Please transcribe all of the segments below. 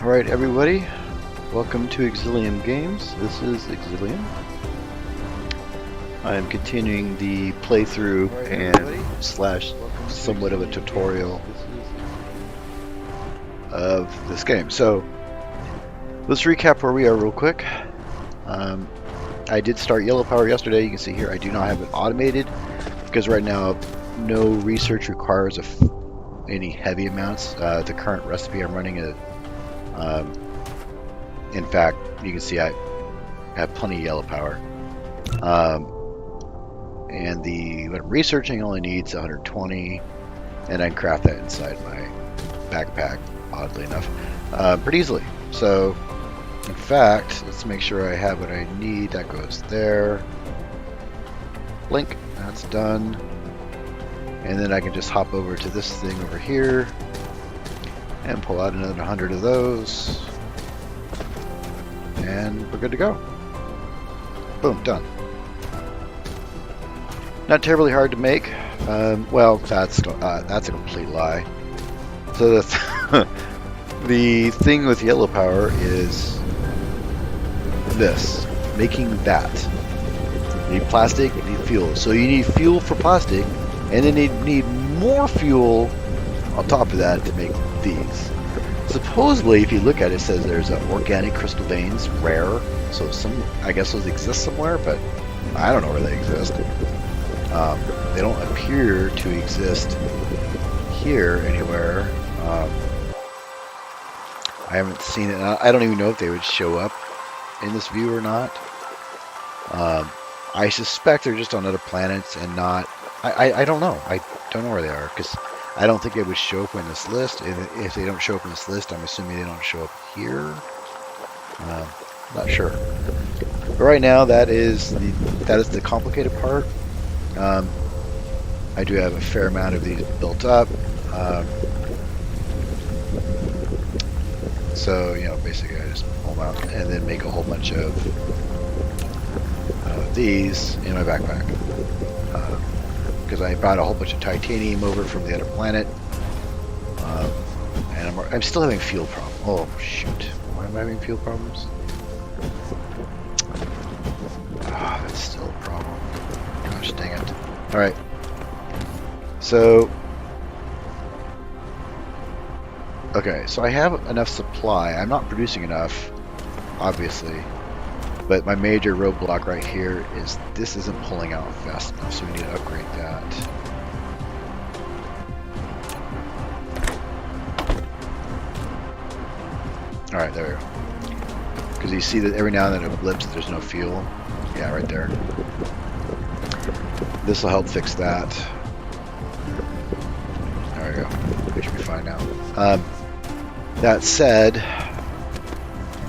Alright everybody, welcome to Exilium Games. This is Exilium. I'm continuing the playthrough and slash somewhat of a tutorial of this game. So let's recap where we are real quick. I did start Yellow Power yesterday. You can see here I do not have it automated because right now no research requires any heavy amounts. The current recipe I'm running is in fact, you can see I have plenty of yellow power. And what I'm researching only needs 120, and I can craft that inside my backpack, oddly enough, pretty easily. So, in fact, let's make sure I have what I need. That goes there. Blink, that's done. And then I can just hop over to this thing over here and pull out another 100 of those. And we're good to go. Boom, done. Not terribly hard to make. Well, that's a complete lie. So the thing with yellow power is this: making that. You need plastic, you need fuel. So you need fuel for plastic, and then you need more fuel on top of that to make these. Supposedly, if you look at it, it says there's organic crystal veins, rare. So I guess those exist somewhere, but I don't know where they exist. They don't appear to exist here anywhere. I haven't seen it. I don't even know if they would show up in this view or not. I suspect they're just on other planets and not. I don't know. I don't know where they are because I don't think they would show up in this list. If they don't show up in this list, I'm assuming they don't show up here. Not sure. But right now, that is the complicated part. I do have a fair amount of these built up. So, you know, basically I just pull them out and then make a whole bunch of these in my backpack. Because I brought a whole bunch of titanium over from the other planet. And I'm still having fuel problems. Oh, shoot. Why am I having fuel problems? Ah, that's still a problem. Gosh dang it. Alright. So... okay, so I have enough supply. I'm not producing enough, obviously. But my major roadblock right here is this isn't pulling out fast enough, so we need to upgrade that. Alright, there we go. Because you see that every now and then it blips that there's no fuel. Yeah, right there. This will help fix that. There we go. We should be fine now. That said,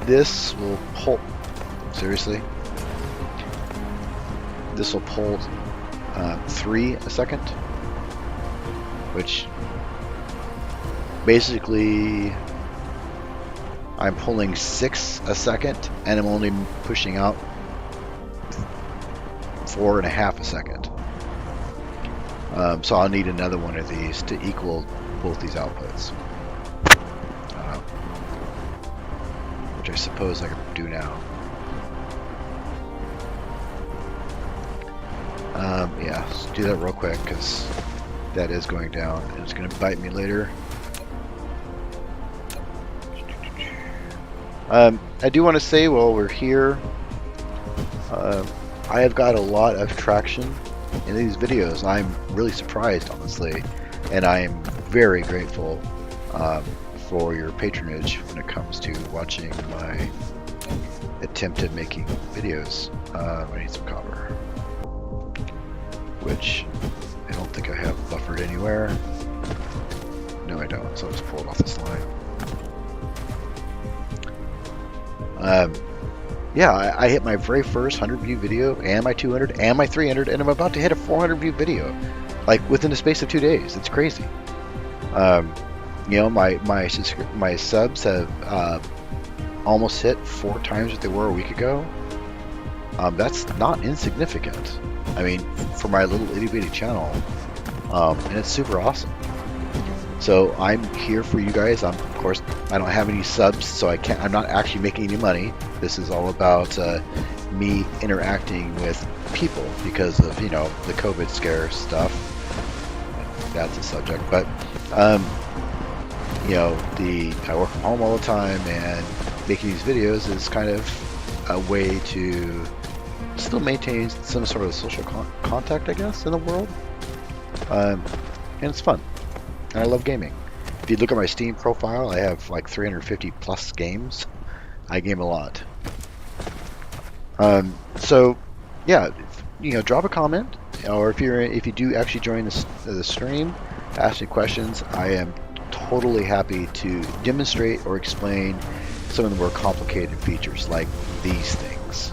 this will pull... seriously? This will pull 3 a second, which basically I'm pulling 6 a second, and I'm only pushing out 4.5 a second. So I'll need another one of these to equal both these outputs. Which I suppose I can do now. Yeah, let's do that real quick because that is going down and it's going to bite me later. I do want to say while we're here, I have got a lot of traction in these videos. I'm really surprised, honestly, and I am very grateful for your patronage when it comes to watching my attempt at making videos. I need some copper, which I don't think I have buffered anywhere. No, I don't, so I'll just pull it off this line. Yeah, I hit my very first 100 view video, and my 200, and my 300, and I'm about to hit a 400 view video, like within the space of 2 days. It's crazy. You know, my subs have almost hit 4 times what they were a week ago. That's not insignificant. I mean, for my little itty bitty channel, and it's super awesome. So I'm here for you guys. Of course, I don't have any subs, so I'm not actually making any money. This is all about me interacting with people because of, you know, the COVID scare stuff. That's a subject, but you know, I work from home all the time, and making these videos is kind of a way to still maintain some sort of social contact, I guess, in the world. And it's fun. And I love gaming. If you look at my Steam profile, I have like 350 plus games. I game a lot. So, yeah, you know, drop a comment, or if you do actually join the stream, ask me questions. I am totally happy to demonstrate or explain some of the more complicated features, like these things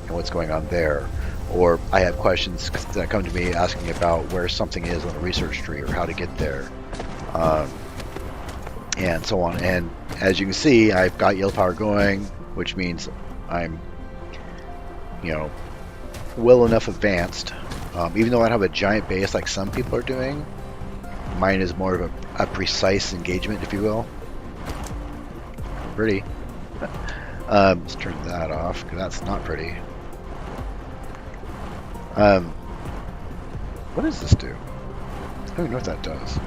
and what's going on there. Or I have questions that come to me asking about where something is on a research tree or how to get there, and so on. And as you can see, I've got yellow power going, which means I'm, you know, well enough advanced. Even though I don't have a giant base like some people are doing, mine is more of a precise engagement, if you will. Pretty. Let's turn that off, because that's not pretty. What does this do? I don't even know what that does.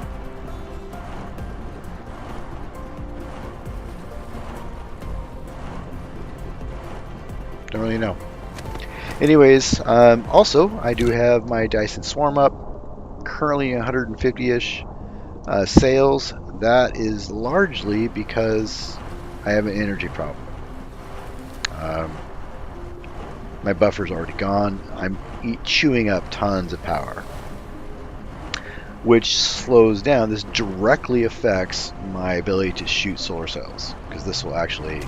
Don't really know. Anyways, also, I do have my Dyson Swarm up, currently 150-ish sales. That is largely because I have an energy problem. My buffer's already gone. I'm chewing up tons of power, which slows down. This directly affects my ability to shoot solar cells, because this will actually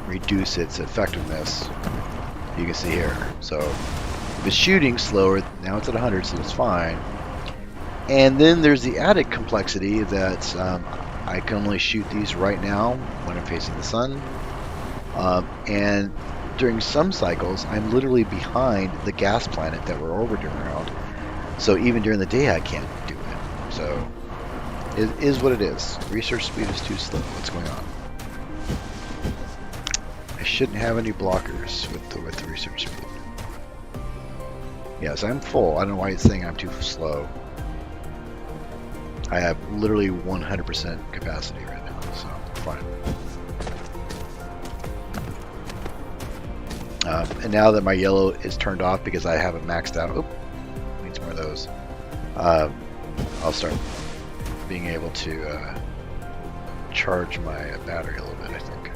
reduce its effectiveness. You can see here. So if it's shooting slower, now it's at 100, so it's fine. And then there's the added complexity that I can only shoot these right now when I'm facing the sun. And during some cycles, I'm literally behind the gas planet that we're orbiting around. So even during the day, I can't do it. So it is what it is. Research speed is too slow. What's going on? I shouldn't have any blockers with the research speed. Yes, I'm full. I don't know why it's saying I'm too slow. I have literally 100% capacity right now, so fine. And now that my yellow is turned off because I have it maxed out, needs more of those. I'll start being able to charge my battery a little bit, I think.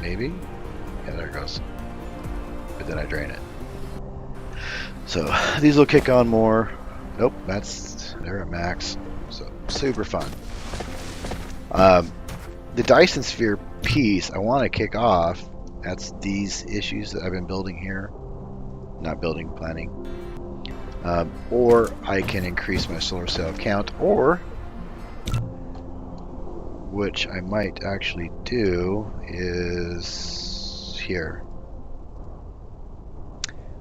Maybe? Yeah, there it goes. But then I drain it. So these will kick on more. Nope, they're at max. So super fun. The Dyson Sphere piece I want to kick off. That's these issues that I've been building here. Not building, planning. Or I can increase my solar cell count, or which I might actually do is here.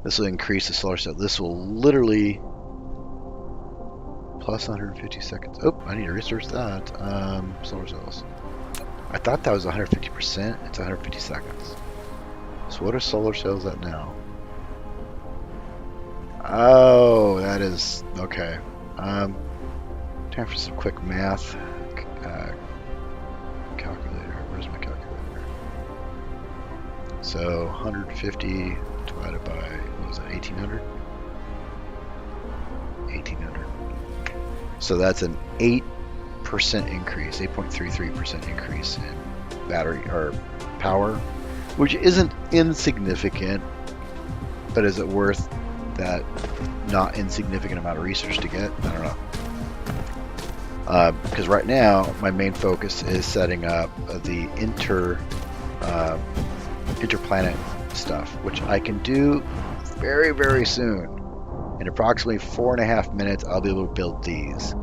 This will increase the solar cell. This will literally plus 150 seconds. Oh, I need to research that. Solar cells. I thought that was 150%. It's 150 seconds. So what are solar cells at now? Oh, that is okay. Time for some quick math. Calculator. Where's my calculator? So 150 divided by, what was that, 1800? 1800. So that's an 8% increase, 8.33% increase in battery or power, which isn't insignificant, but is it worth that not insignificant amount of research to get? I don't know. Because right now my main focus is setting up the interplanet stuff, which I can do very, very soon. In approximately 4.5 minutes, I'll be able to build these.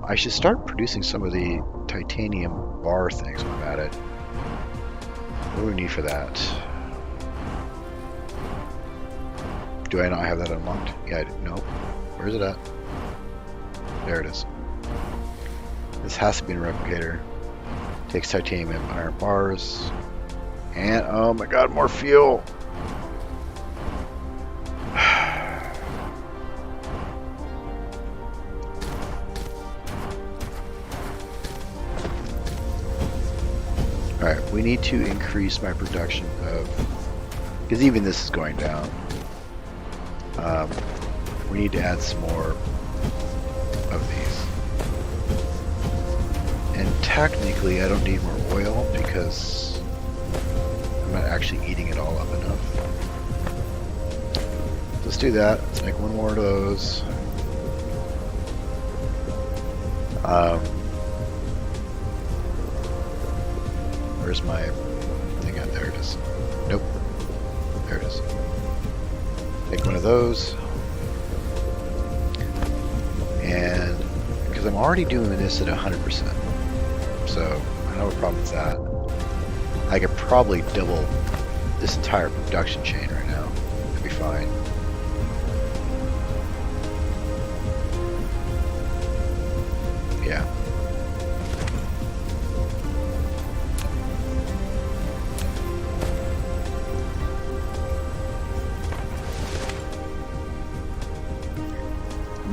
I should start producing some of the titanium bar things when I'm at it. What do we need for that? Do I not have that unlocked? Yeah, no. Where is it at? There it is. This has to be a replicator. Takes titanium and iron bars. And, oh my god, more fuel! Alright, we need to increase my production of... because even this is going down. We need to add some more of these. And technically I don't need more oil because I'm not actually eating it all up enough. Let's do that. Let's make one more of those. Where's my thing at? There it is. Nope. There it is. Make one of those. And because I'm already doing this at 100%. So I don't have a problem with that. I could probably double this entire production chain right now. It'd be fine. Yeah.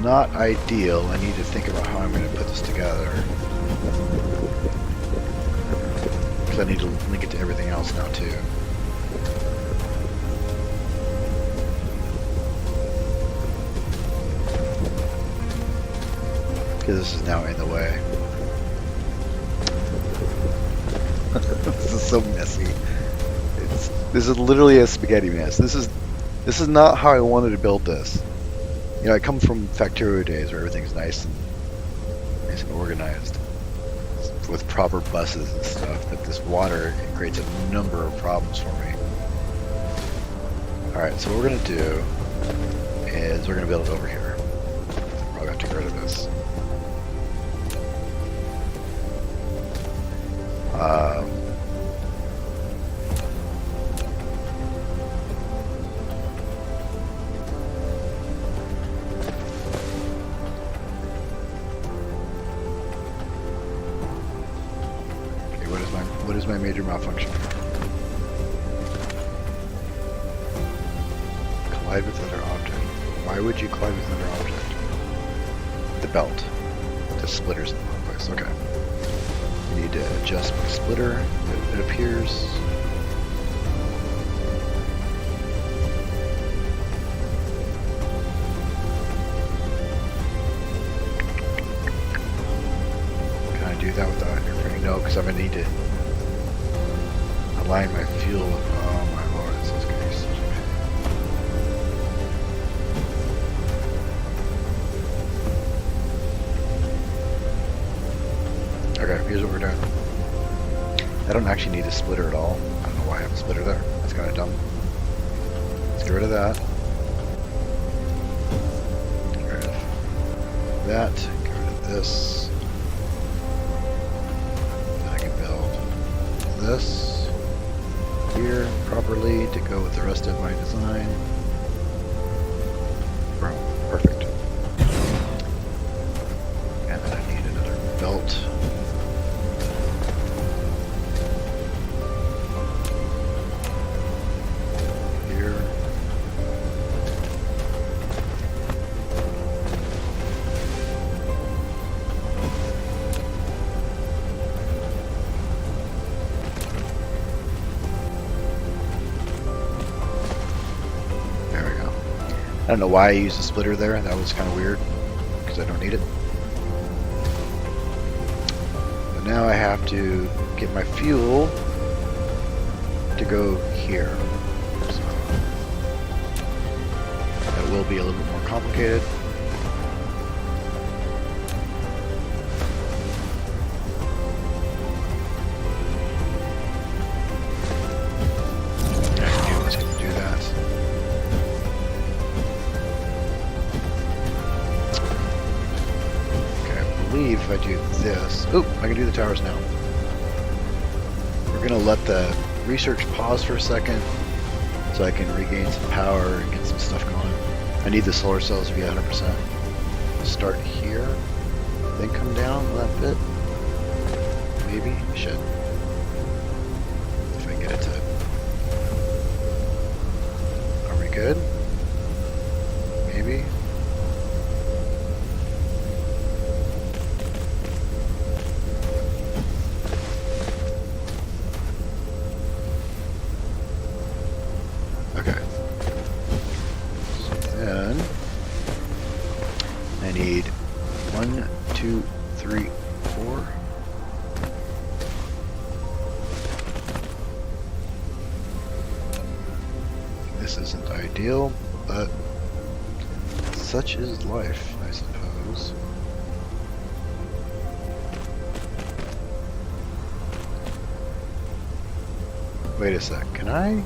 Not ideal. I need to think about how I'm going to put this together. Because I need to link it to everything else now too. Because this is now in the way. This is so messy. This is literally a spaghetti mess. This is not how I wanted to build this. You know, I come from Factorio days where everything's nice and organized with proper buses and stuff, but this water creates a number of problems for me. Alright, so what we're going to do is we're going to build it over here. I'll have to get rid of this. What is my major malfunction? Collide with another object. Why would you collide with another object? The belt. The splitter's in the wrong place. Okay. I need to adjust my splitter. It appears. Can I do that without interfering? No, because I'm going to need to align my fuel. Oh my lord, this is going to be such a pain. Okay, here's what we're doing. I don't actually need a splitter at all. I don't know why I have a splitter there. That's kind of dumb. Let's get rid of that. Get rid of that. Get rid of this. Then I can build this here properly to go with the rest of my design. Boom. Perfect. And then I need another belt. Here. I don't know why I used a splitter there. That was kind of weird because I don't need it. But now I have to get my fuel to go here. So that will be a little bit more complicated. If I do this, oop, I can do the towers now. We're gonna let the research pause for a second so I can regain some power and get some stuff going. I need the solar cells to be 100%. Start here, then come down a little bit. maybe? I should. If I get it to... Are we good? Maybe? Okay. So then... I need 1, 2, 3, 4. This isn't ideal, but such is life, I suppose. Wait a sec, can I?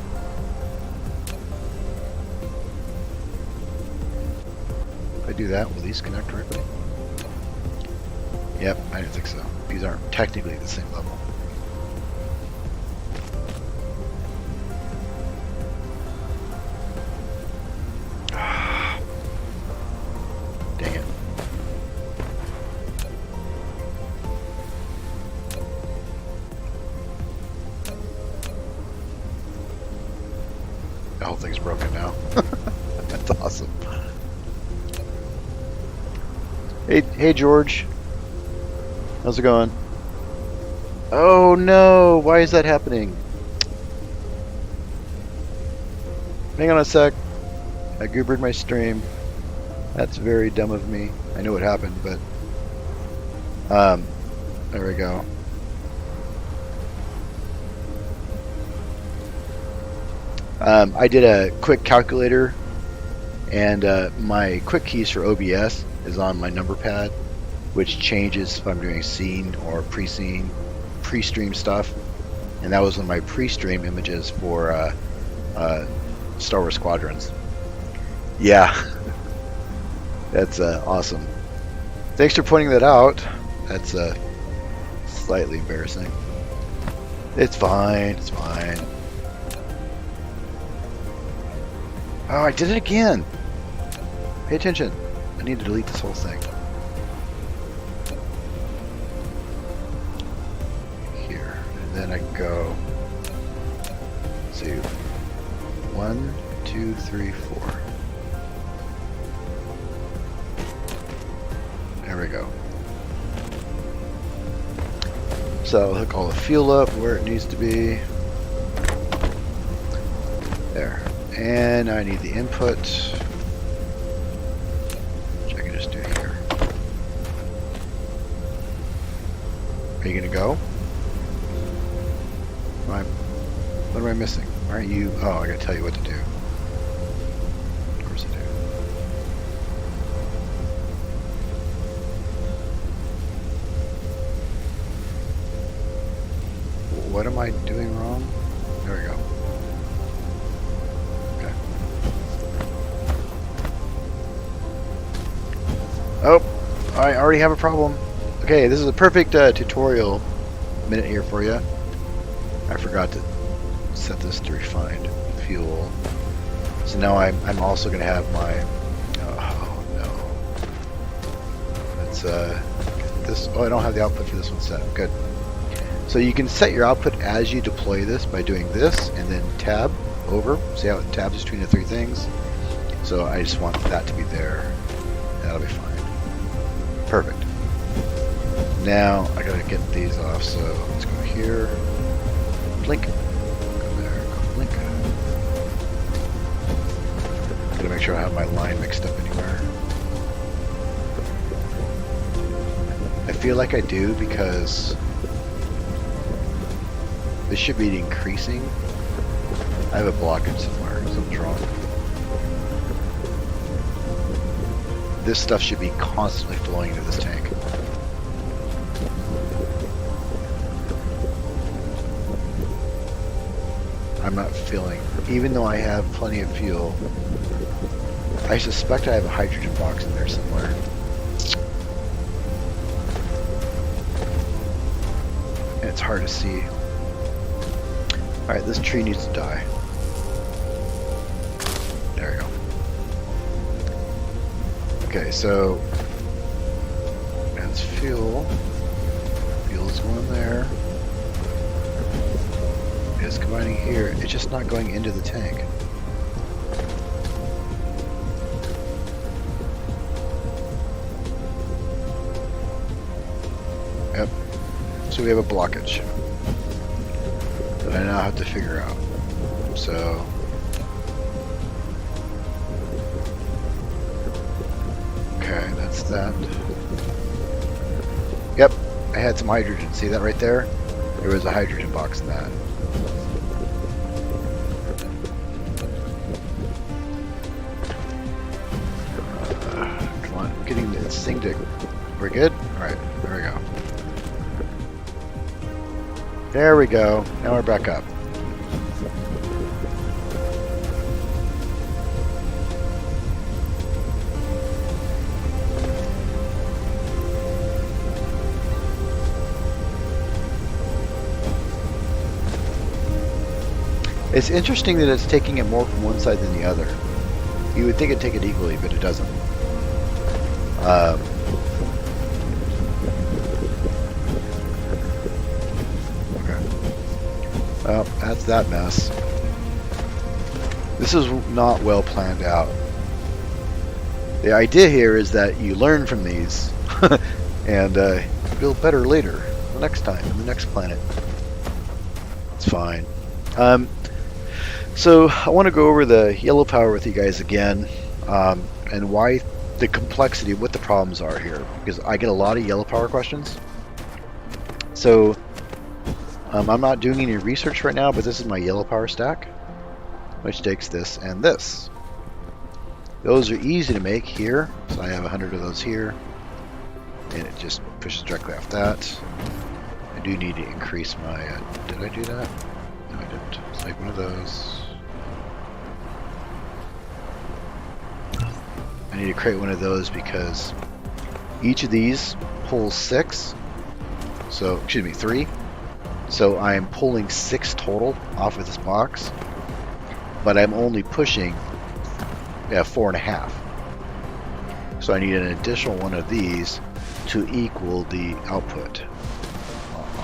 If I do that, will these connect directly? Yep, I didn't think so. These aren't technically the same level. Dang it. The whole thing's broken now. That's awesome. Hey George. How's it going? Oh no, why is that happening? Hang on a sec. I goobered my stream. That's very dumb of me. I know what happened, but there we go. I did a quick calculator, and my quick keys for OBS is on my number pad, which changes if I'm doing scene or pre-scene, pre-stream stuff. And that was one of my pre-stream images for Star Wars Squadrons. Yeah, that's awesome. Thanks for pointing that out. That's slightly embarrassing. It's fine, it's fine. Oh, I did it again. Pay attention. I need to delete this whole thing. Here, and then I go. Let's see, 1, 2, 3, 4. There we go. So I'll hook all the fuel up where it needs to be. There. And I need the input, which I can just do here. Are you gonna go? What am I missing? Aren't you? Oh, I gotta tell you what to do. Of course I do. What am I doing wrong? There we go. Oh, I already have a problem. Okay, this is a perfect tutorial minute here for you. I forgot to set this to refined fuel. So now I'm also going to have my... Oh, no. Let's this... Oh, I don't have the output for this one set. Good. So you can set your output as you deploy this by doing this and then tab over. See how it tabs between the three things? So I just want that to be there. That'll be fine. Perfect. Now I gotta get these off, so let's go here. Blink. Go there. Go blink. Gotta make sure I have my line mixed up anywhere. I feel like I do because this should be increasing. I have a blockage somewhere. Something's wrong. This stuff should be constantly flowing into this tank. I'm not filling, even though I have plenty of fuel. I suspect I have a hydrogen box in there somewhere. And it's hard to see. Alright, this tree needs to die. There we go. Okay, so that's fuel. Fuel's going there. combining here. It's just not going into the tank. Yep. So we have a blockage that I now have to figure out. So okay, that's that. Yep, I had some hydrogen. See that right there? There was a hydrogen box in that. Come on, I'm getting this thing to... We're good? Alright, there we go. There we go. Now we're back up. It's interesting that it's taking it more from one side than the other. You would think it'd take it equally, but it doesn't. Okay. Well, that's that mess. This is not well planned out. The idea here is that you learn from these and build better later, the next time, in the next planet. It's fine. So I want to go over the yellow power with you guys again, and why the complexity of what the problems are here, because I get a lot of yellow power questions. So I'm not doing any research right now, but this is my yellow power stack, which takes this and this. Those are easy to make here, so I have 100 of those here, and it just pushes directly off that. I do need to increase my, did I do that? No, I didn't. Let's make one of those. I need to create one of those because each of these pulls 6. So, excuse me, 3. So I am pulling 6 total off of this box, but I'm only pushing 4.5. So I need an additional one of these to equal the output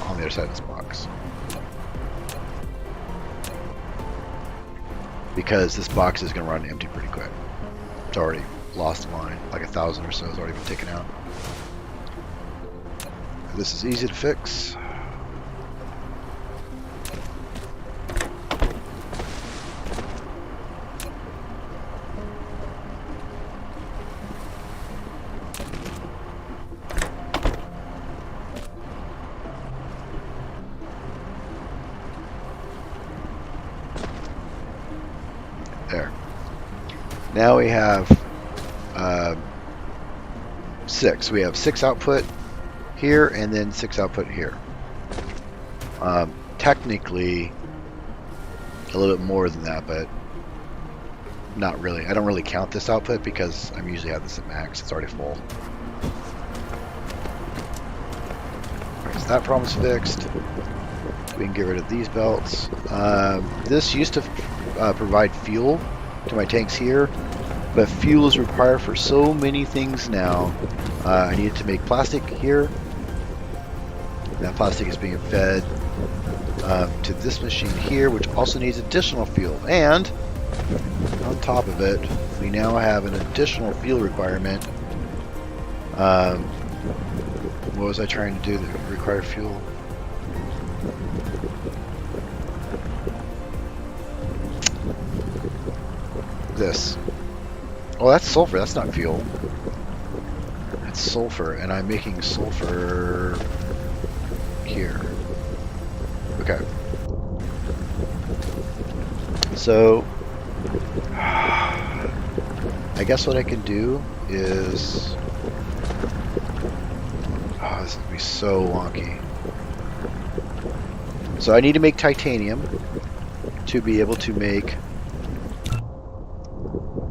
on the other side of this box. Because this box is going to run empty pretty quick. It's already lost a line, like 1,000 or so has already been taken out. This is easy to fix. There. Now we have 6. We have 6 output here and then 6 output here. Technically a little bit more than that, but not really. I don't really count this output because I usually have this at max. It's already full. Alright, so that problem's fixed. We can get rid of these belts. This used to provide fuel to my tanks here, but fuel is required for so many things now. I needed to make plastic here. That plastic is being fed to this machine here, which also needs additional fuel. And on top of it, we now have an additional fuel requirement. What was I trying to do that required fuel? This. Oh, that's sulfur. That's not fuel. That's sulfur, and I'm making sulfur here. Okay. So, I guess what I can do is... Oh, this is going to be so wonky. So I need to make titanium to be able to make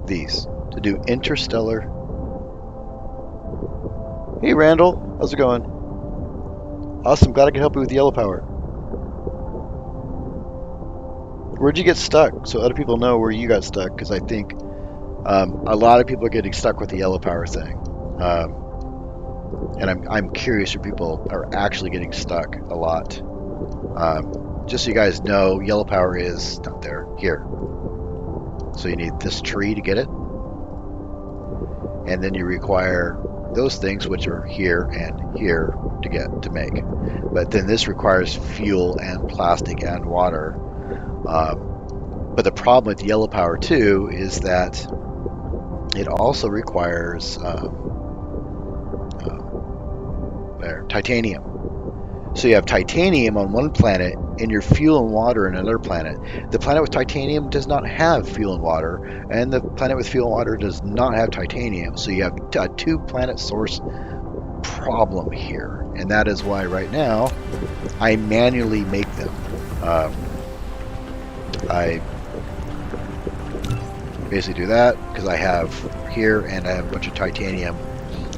these, to do interstellar. Hey Randall, how's it going? Awesome, glad I can help you with the yellow power. Where'd you get stuck? So other people know where you got stuck, because I think a lot of people are getting stuck with the yellow power thing. And I'm curious if people are actually getting stuck a lot. just so you guys know, yellow power is not there, here. So you need this tree to get it. And then you require those things, which are here and here to make. But then this requires fuel and plastic and water. But the problem with yellow power too is that it also requires titanium. So you have titanium on one planet and your fuel and water on another planet. The planet with titanium does not have fuel and water, and the planet with fuel and water does not have titanium. So you have a two-planet source problem here, and that is why right now I manually make them. I basically do that because I have here and I have a bunch of titanium.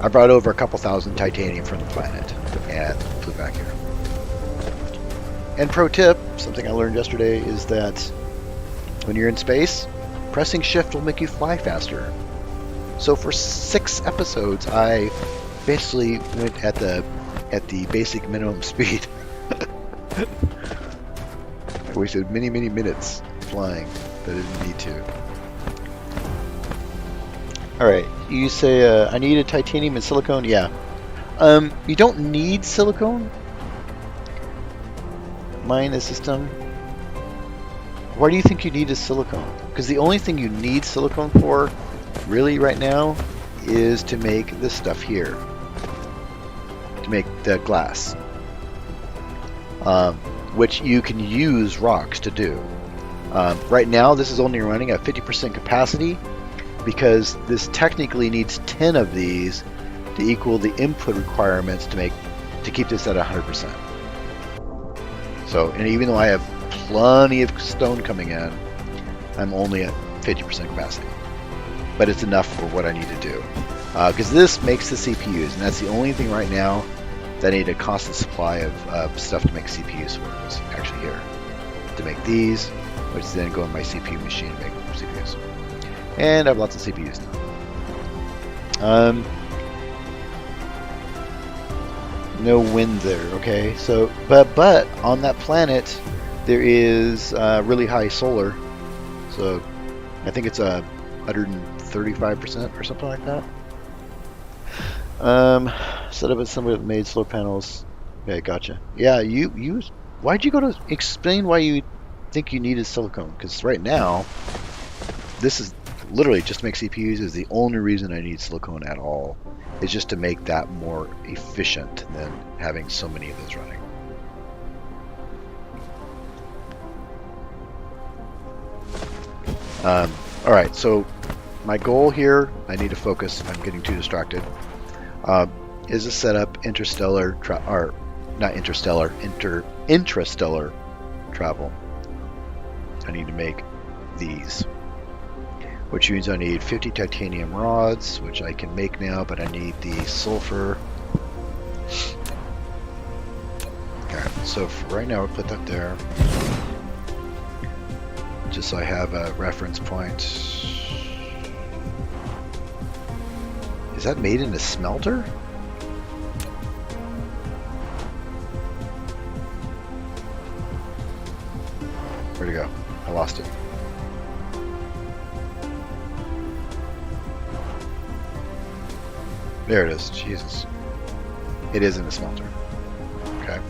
I brought over a couple thousand titanium from the planet and flew back here. And pro tip, something I learned yesterday, is that when you're in space, pressing shift will make you fly faster. So for 6 episodes, I basically went at the basic minimum speed. I wasted many minutes flying that I didn't need to. Alright, you say I needed titanium and silicone? Yeah. You don't need silicone. Mine the system. Why do you think you need a silicone? Because the only thing you need silicone for, really right now, is to make this stuff here. To make the glass. Which you can use rocks to do. Right now, this is only running at 50% capacity because this technically needs 10 of these to equal the input requirements to keep this at 100%. So, and even though I have plenty of stone coming in, I'm only at 50% capacity. But it's enough for what I need to do. Because this makes the CPUs, and that's the only thing right now that I need a constant supply of stuff to make CPUs for. Is actually here. To make these, which then go in my CPU machine to make CPUs. And I have lots of CPUs now. No wind there, okay? So, but on that planet, there is really high solar. So, I think it's 135% or something like that. Set up as somebody that made solar panels. Okay, gotcha. Yeah, you. Why'd you go to explain why you think you needed silicone? Because right now, this is literally just to make CPUs is the only reason I need silicone at all. It's just to make that more efficient than having so many of those running. All right, so my goal here, I need to focus. I'm getting too distracted. Is to set up intrastellar travel. I need to make these, which means I need 50 titanium rods, which I can make now, but I need the sulfur. Alright, so for right now we'll put that there, just so I have a reference point. Is that made in a smelter? Where'd it go? I lost it. There it is. Jesus. It is in a smelter. Okay.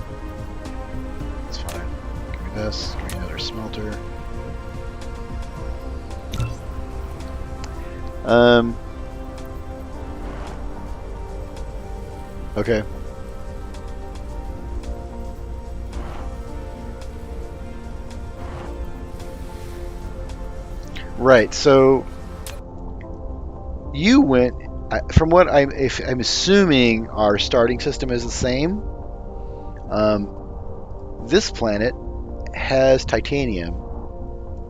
That's fine. Give me this. Give me another smelter. Okay. Right, so you went, from what I'm assuming our starting system is the same. This planet has titanium,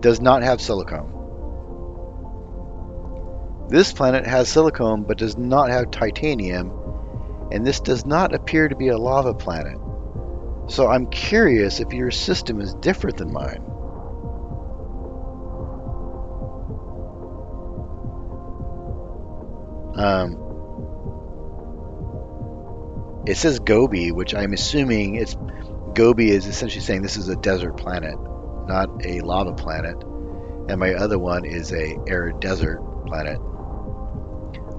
does not have silicone. This planet has silicone but does not have titanium, and this does not appear to be a lava planet. So I'm curious if your system is different than mine. It says Gobi, which I'm assuming it's Gobi is essentially saying this is a desert planet, not a lava planet, and my other one is a arid desert planet.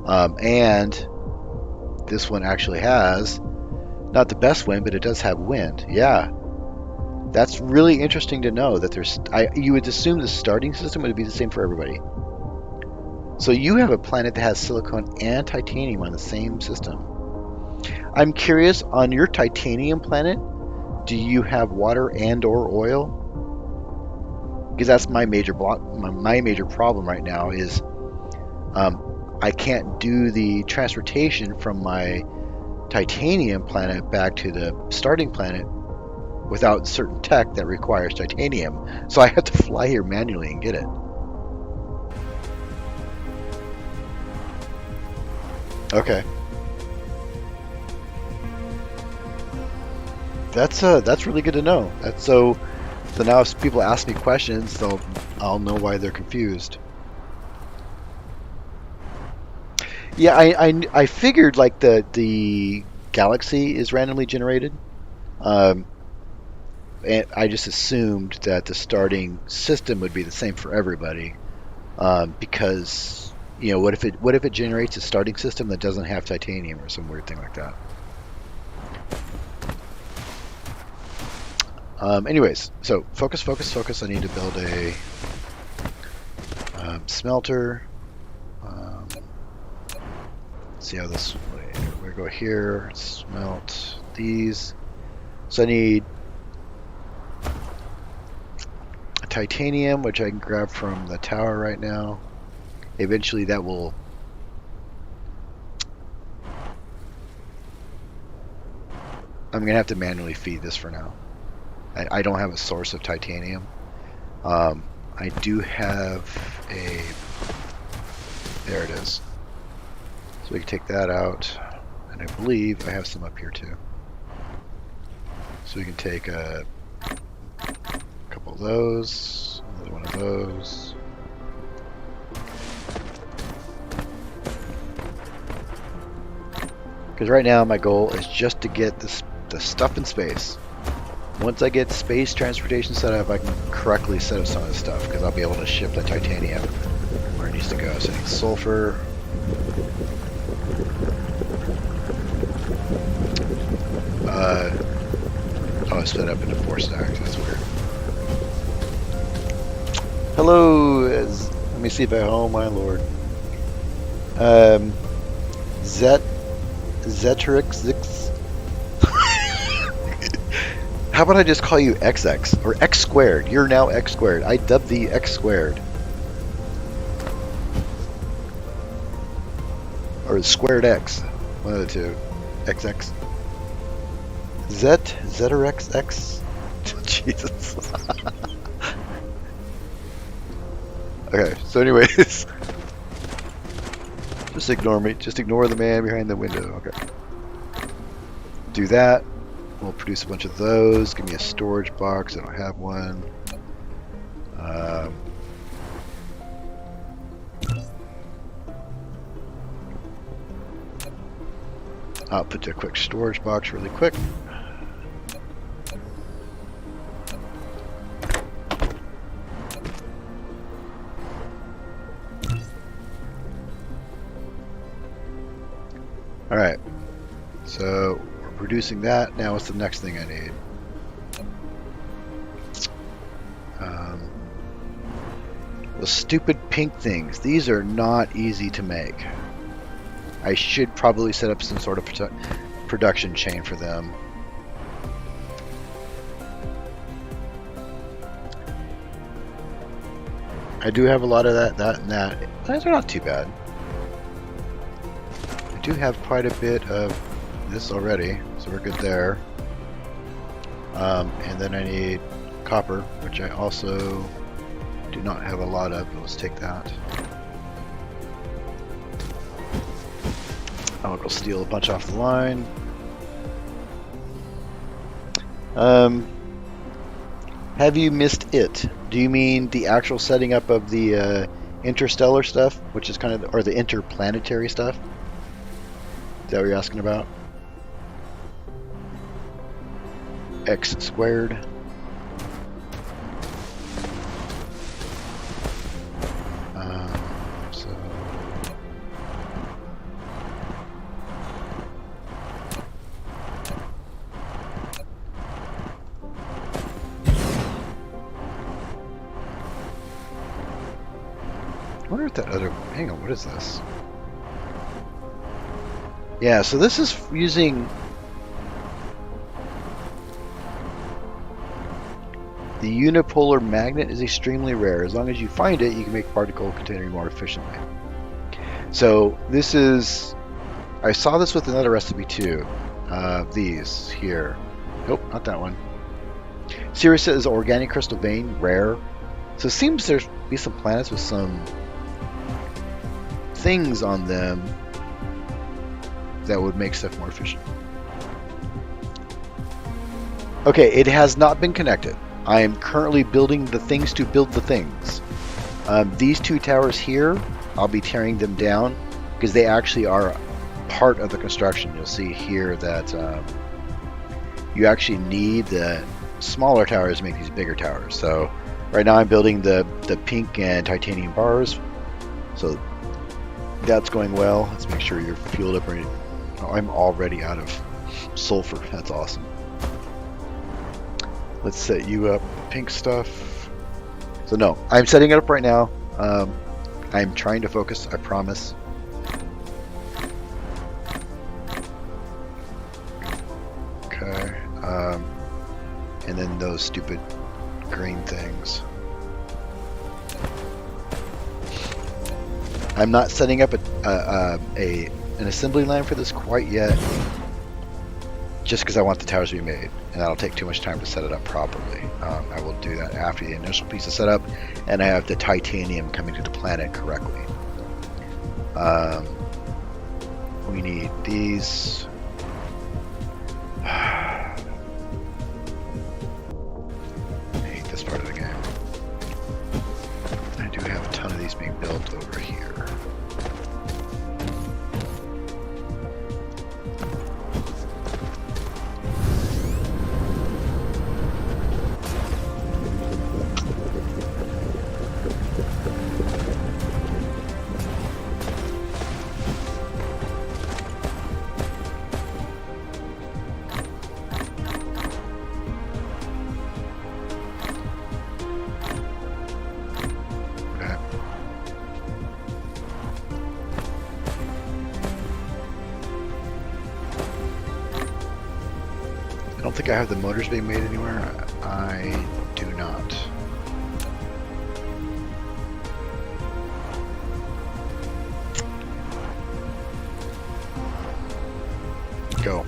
And this one actually has not the best wind, but it does have wind. Yeah, that's really interesting to know that there's. You would assume the starting system would be the same for everybody. So you have a planet that has silicon and titanium on the same system. I'm curious, on your titanium planet, do you have water and or oil? Because that's my major my major problem right now is I can't do the transportation from my titanium planet back to the starting planet without certain tech that requires titanium. So I have to fly here manually and get it. Okay. That's really good to know. So now if people ask me questions, I'll know why they're confused. Yeah, I figured like the galaxy is randomly generated, and I just assumed that the starting system would be the same for everybody, because what if it generates a starting system that doesn't have titanium or some weird thing like that. Anyways, so focus. I need to build a smelter. See how this way. We go here, smelt these. So I need a titanium, which I can grab from the tower right now. Eventually that will... I'm going to have to manually feed this for now. I don't have a source of titanium. I do have a... There it is. So we can take that out. And I believe I have some up here too. So we can take a couple of those, another one of those. Because right now my goal is just to get the stuff in space. Once I get space transportation set up, I can correctly set up some of the stuff, because I'll be able to ship the titanium where it needs to go. So I need sulfur. Oh, I split up into 4 stacks. That's weird. Hello. Let me see if I... Oh my lord. Zetrix. How about I just call you XX or X squared? You're now X squared. I dubbed the X squared. Or squared X. One of the two. XX. Zetrix X. Jesus. Okay, so anyways. Just ignore me. Just ignore the man behind the window. Okay. Do that. We'll produce a bunch of those. Give me a storage box. I don't have one. I'll put a quick storage box really quick. Alright. So we're producing that. Now what's the next thing I need? The stupid pink things. These are not easy to make. I should probably set up some sort of production chain for them. I do have a lot of that, and that. Those are not too bad. I do have quite a bit of this already, so we're good there. And then I need copper, which I also do not have a lot of, but let's take that. I'll go steal a bunch off the line. Have you missed it? Do you mean the actual setting up of the interstellar stuff, which is kind of, or the interplanetary stuff? Is that what you're asking about? x squared. I wonder if that other... Hang on, what is this? Yeah, so this is using... The unipolar magnet is extremely rare. As long as you find it, you can make particle container more efficiently. So this is... I saw this with another recipe too. These here. Nope, not that one. Sirius is organic crystal vein, rare. So it seems there's be some planets with some things on them that would make stuff more efficient. Okay, it has not been connected. I am currently building the things to build the things. These two towers here, I'll be tearing them down because they actually are part of the construction. You'll see here that you actually need the smaller towers to make these bigger towers. So right now I'm building the pink and titanium bars. So that's going well. Let's make sure you're fueled up. Ready. Oh, I'm already out of sulfur. That's awesome. Let's set you up pink stuff. So no, I'm setting it up right now. I'm trying to focus, I promise. Okay. And then those stupid green things. I'm not setting up an assembly line for this quite yet, just because I want the towers to be made, and that'll take too much time to set it up properly. I will do that after the initial piece is set up, and I have the titanium coming to the planet correctly. We need these. I hate this part of the game. I do have a ton of these being built over here. I don't think I have the motors being made anywhere. I do not. Go.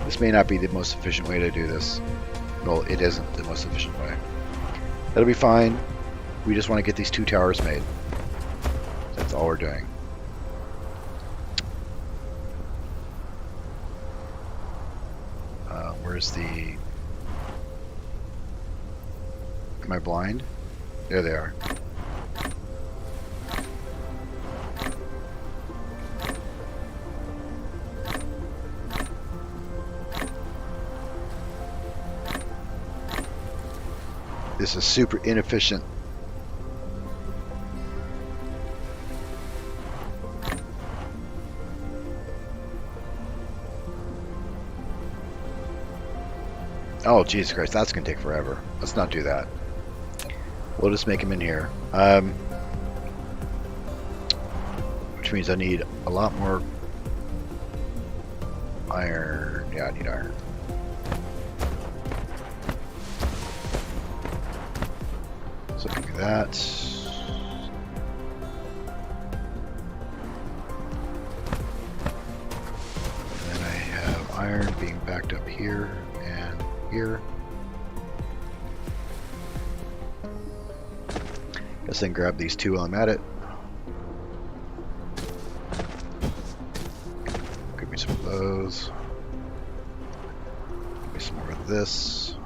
This may not be the most efficient way to do this. Well, it isn't the most efficient way. That'll be fine. We just want to get these two towers made. That's all we're doing. Where's the... Am I blind? There they are. This is super inefficient. Oh, Jesus Christ, that's going to take forever. Let's not do that. We'll just make them in here. Which means I need a lot more iron. Yeah, I need iron. So give me that. And then I have iron being backed up here and here. Guess then grab these two while I'm at it. Give me some of those. Give me some more of this.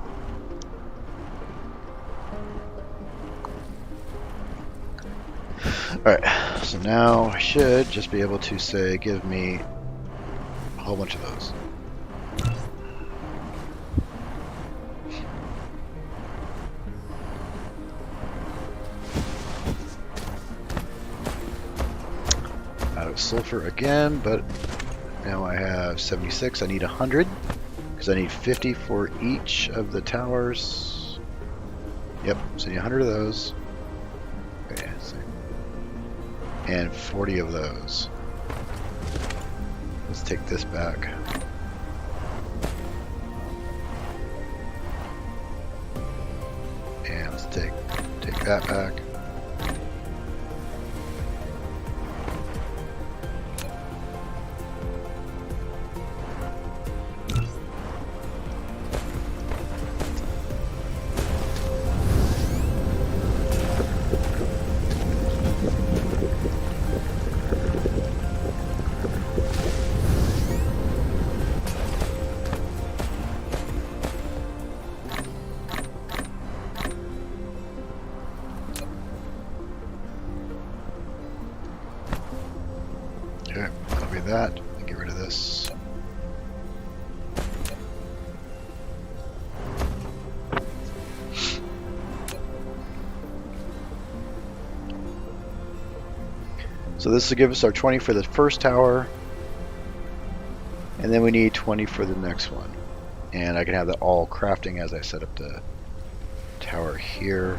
Alright, so now I should just be able to say, give me whole bunch of those. Out of sulfur again, but now I have 76. I need 100 because I need 50 for each of the towers. Yep, so I need 100 of those. Okay, and 40 of those. Let's take this back. And let's take that back. Okay, copy that. Get rid of this. So this will give us our 20 for the first tower, and then we need 20 for the next one. And I can have that all crafting as I set up the tower here.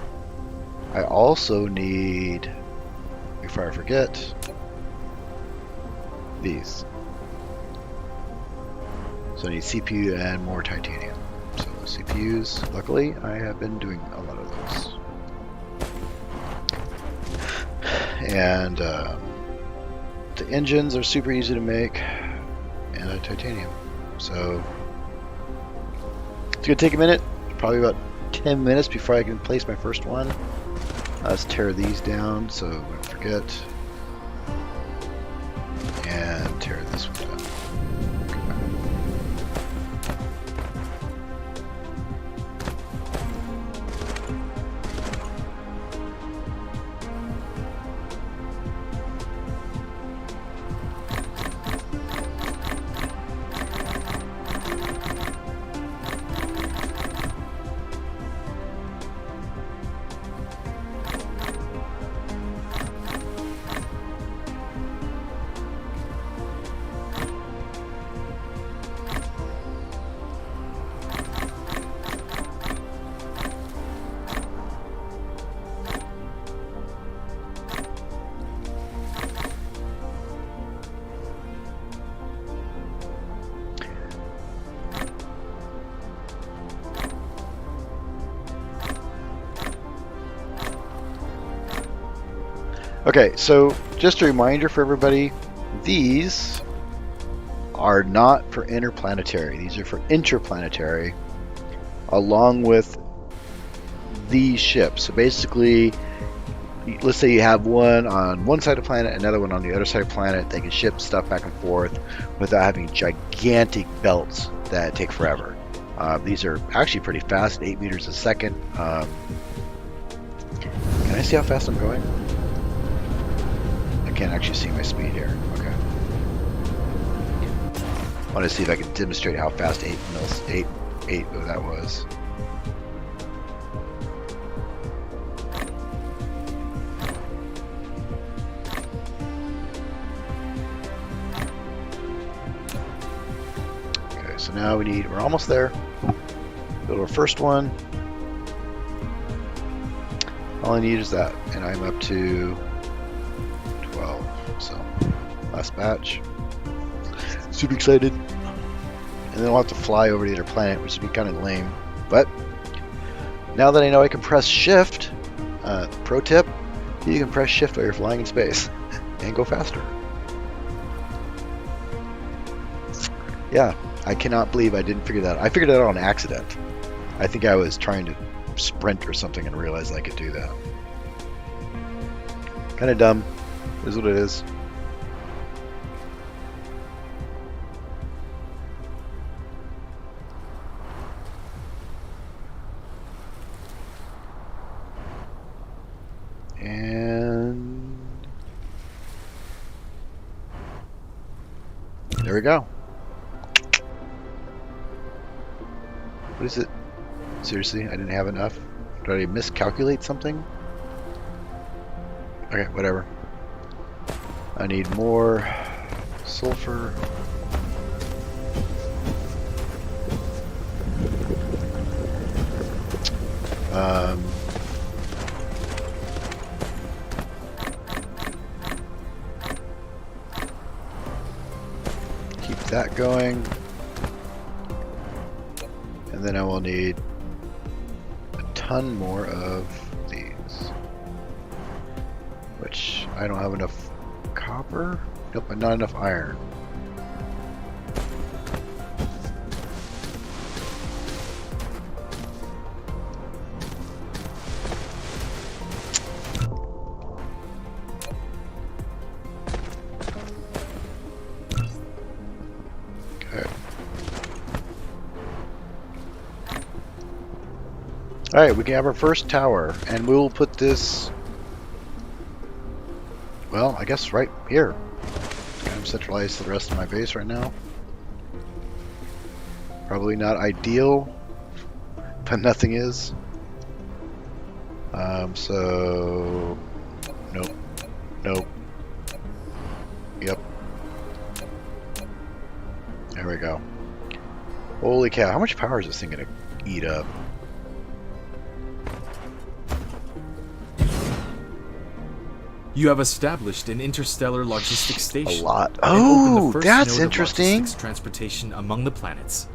I also need, before I forget, these. So I need CPU and more titanium. So CPUs, luckily, I have been doing a lot of those. And the engines are super easy to make, and titanium. So it's gonna take a minute, probably about 10 minutes before I can place my first one. Let's tear these down so I don't forget. And tear this one down. Okay, so just a reminder for everybody, these are not for interplanetary. These are for interplanetary, along with these ships. So basically, let's say you have one on one side of the planet, another one on the other side of the planet. They can ship stuff back and forth without having gigantic belts that take forever. These are actually pretty fast, 8 meters a second. Can I see how fast I'm going? I can't actually see my speed here. Okay. I want to see if I can demonstrate how fast 8 that was. Okay, so now we're almost there. Go to our first one. All I need is that, and I'm up to 12. So, last batch. Super excited. And then I'll have to fly over to the other planet, which would be kind of lame. But now that I know I can press shift, pro tip, you can press shift while you're flying in space and go faster. Yeah, I cannot believe I didn't figure that out. I figured it out on accident. I think I was trying to sprint or something and realized I could do that. Kind of dumb. Is what it is. And there we go. What is it? Seriously, I didn't have enough? Did I miscalculate something? Okay, whatever. I need more sulfur. Keep that going. And then I will need a ton more of these. Which I don't have enough copper? Nope, not enough iron. Alright, we can have our first tower, and we'll put this, well, I guess right here. Kind of centralized to the rest of my base right now. Probably not ideal, but nothing is. So, nope, nope, yep. There we go. Holy cow, how much power is this thing gonna eat up? You have established an interstellar logistics station. A lot. And opened the Oh, first that's node of interesting. logistics transportation among the planets.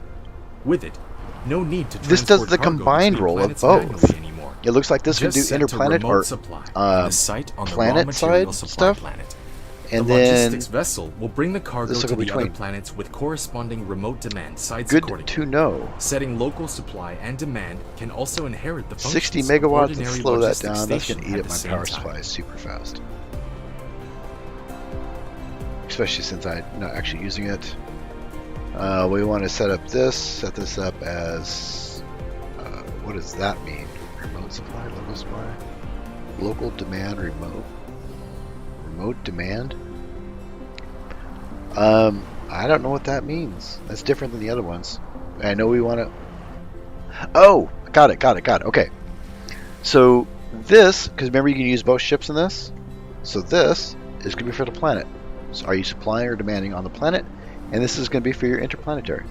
With it, no need to This does transport the cargo combined between role of planets both. manually anymore. It looks like this can Just do set to interplanet remote or supply in the site on the raw planet material side supply stuff. planet. And the then logistics vessel will bring the cargo this will to go the other between. planets with corresponding remote demand sites Good accordingly. to know. Setting local supply and demand can also inherit the functions 60 of megawatts, ordinary let's slow that logistics down. That's station going to eat at up the my same power time. supply super fast. Especially since I'm not actually using it. We want to set this up as, what does that mean? Remote supply, local supply? Local demand, remote. Remote demand? I don't know what that means. That's different than the other ones. I know we want to... Oh! Got it. Okay. So this, because remember you can use both ships in this? So this is going to be for the planet. So are you supplying or demanding on the planet? And this is going to be for your interplanetary.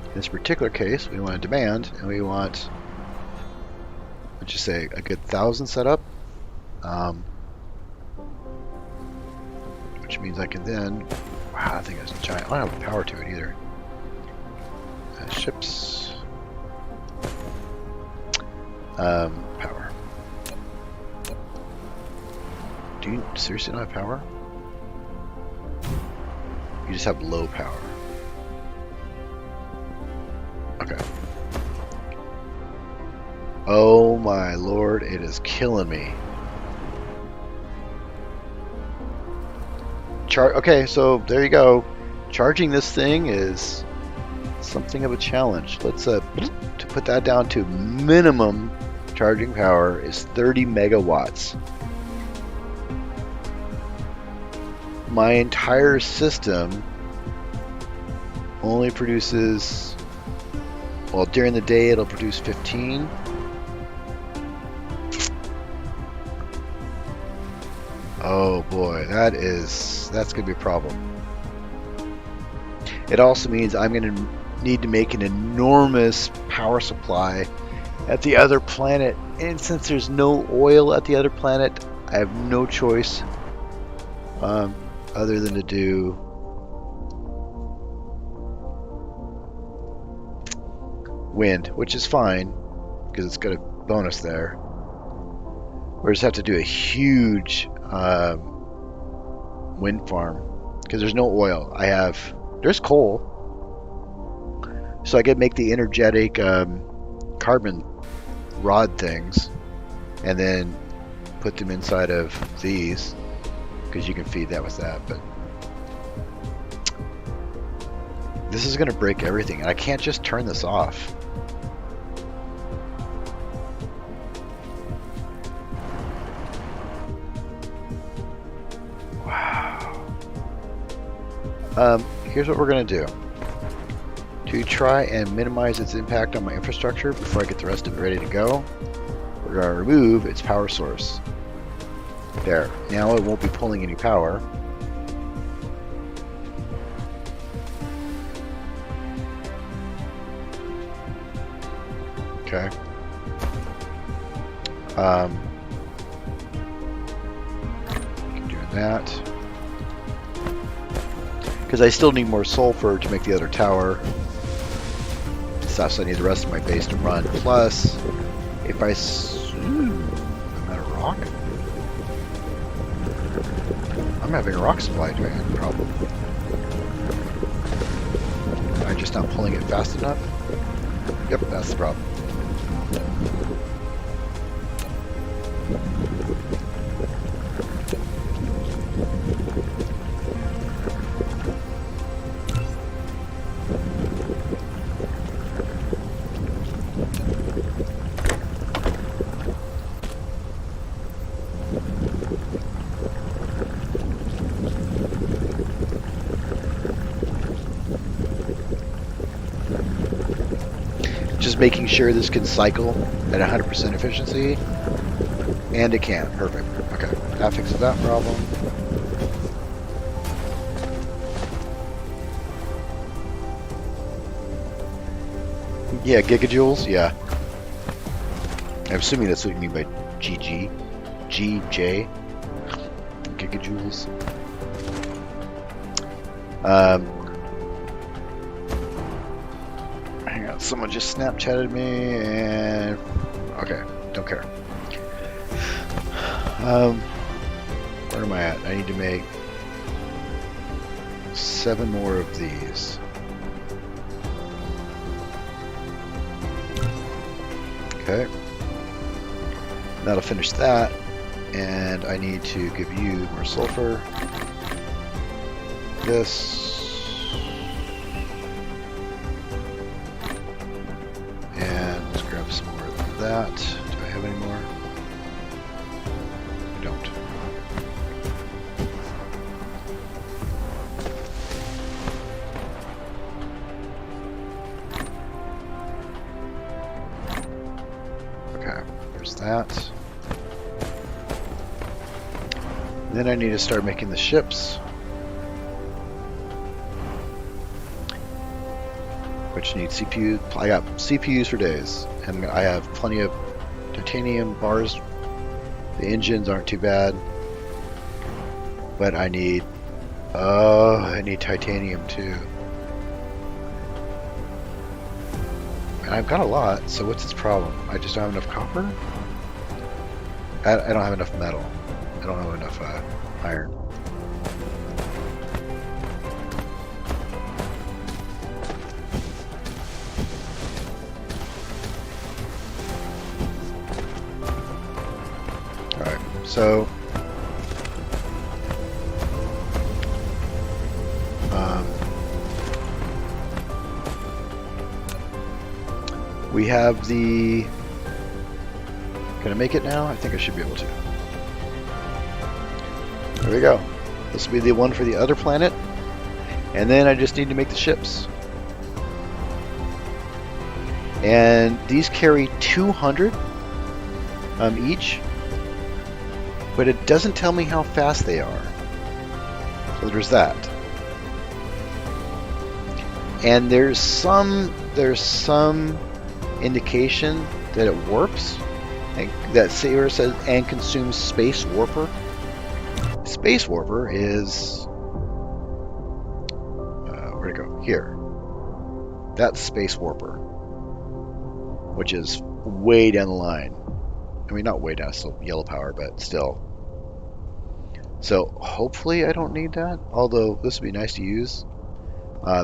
In this particular case, we want to demand, and we want, let's just say, a good 1,000 set up. Which means I can then, wow, that thing is giant. I don't have power to it either. Ships. Power. Do you seriously not have power? You just have low power. Okay. Oh my lord, it is killing me. Okay, so there you go. Charging this thing is something of a challenge. Let's to put that down to minimum charging power is 30 megawatts. My entire system only produces, well, during the day it'll produce 15. Oh boy, that's gonna be a problem. It also means I'm gonna need to make an enormous power supply at the other planet, and since there's no oil at the other planet, I have no choice other than to do wind, which is fine because it's got a bonus there. We just have to do a huge wind farm because there's no oil. There's coal, so I could make the energetic carbon rod things and then put them inside of these because you can feed that with that. But this is going to break everything, and I can't just turn this off. Wow. Here's what we're going to do. To try and minimize its impact on my infrastructure before I get the rest of it ready to go, we're going to remove its power source. There. Now it won't be pulling any power. Okay. Doing that. Because I still need more sulfur to make the other tower. So I need the rest of my base to run. Plus, if I... I'm out of rock? I'm having a rock supply problem. Am I just not pulling it fast enough? Yep, that's the problem. Just making sure this can cycle at 100% efficiency, and it can. Perfect. Okay, that fixes that problem. Yeah, gigajoules. Yeah, I'm assuming that's what you mean by GJ, gigajoules. Hang on, someone just Snapchatted me, and okay, don't care. Where am I at? I need to make 7 more of these. Okay, that'll finish that, and I need to give you more sulfur. This, and let's grab some more of that. Do I have any more? I don't. Okay, there's that. Then I need to start making the ships, which need CPU. I got CPUs for days, and I have plenty of titanium bars. The engines aren't too bad, but I need titanium too. And I've got a lot, so what's its problem? I just don't have enough copper? I don't have enough metal. I don't have enough iron. Alright, so we have the... Can I make it now? I think I should be able to. There we go. This will be the one for the other planet. And then I just need to make the ships. And these carry 200 each. But it doesn't tell me how fast they are. So there's that. And there's some indication that it warps. That Saber says and consumes space warper. Space warper is where'd it go? Here. That's space warper, which is way down the line. I mean, not way down, still yellow power, but still. So hopefully I don't need that. Although this would be nice to use.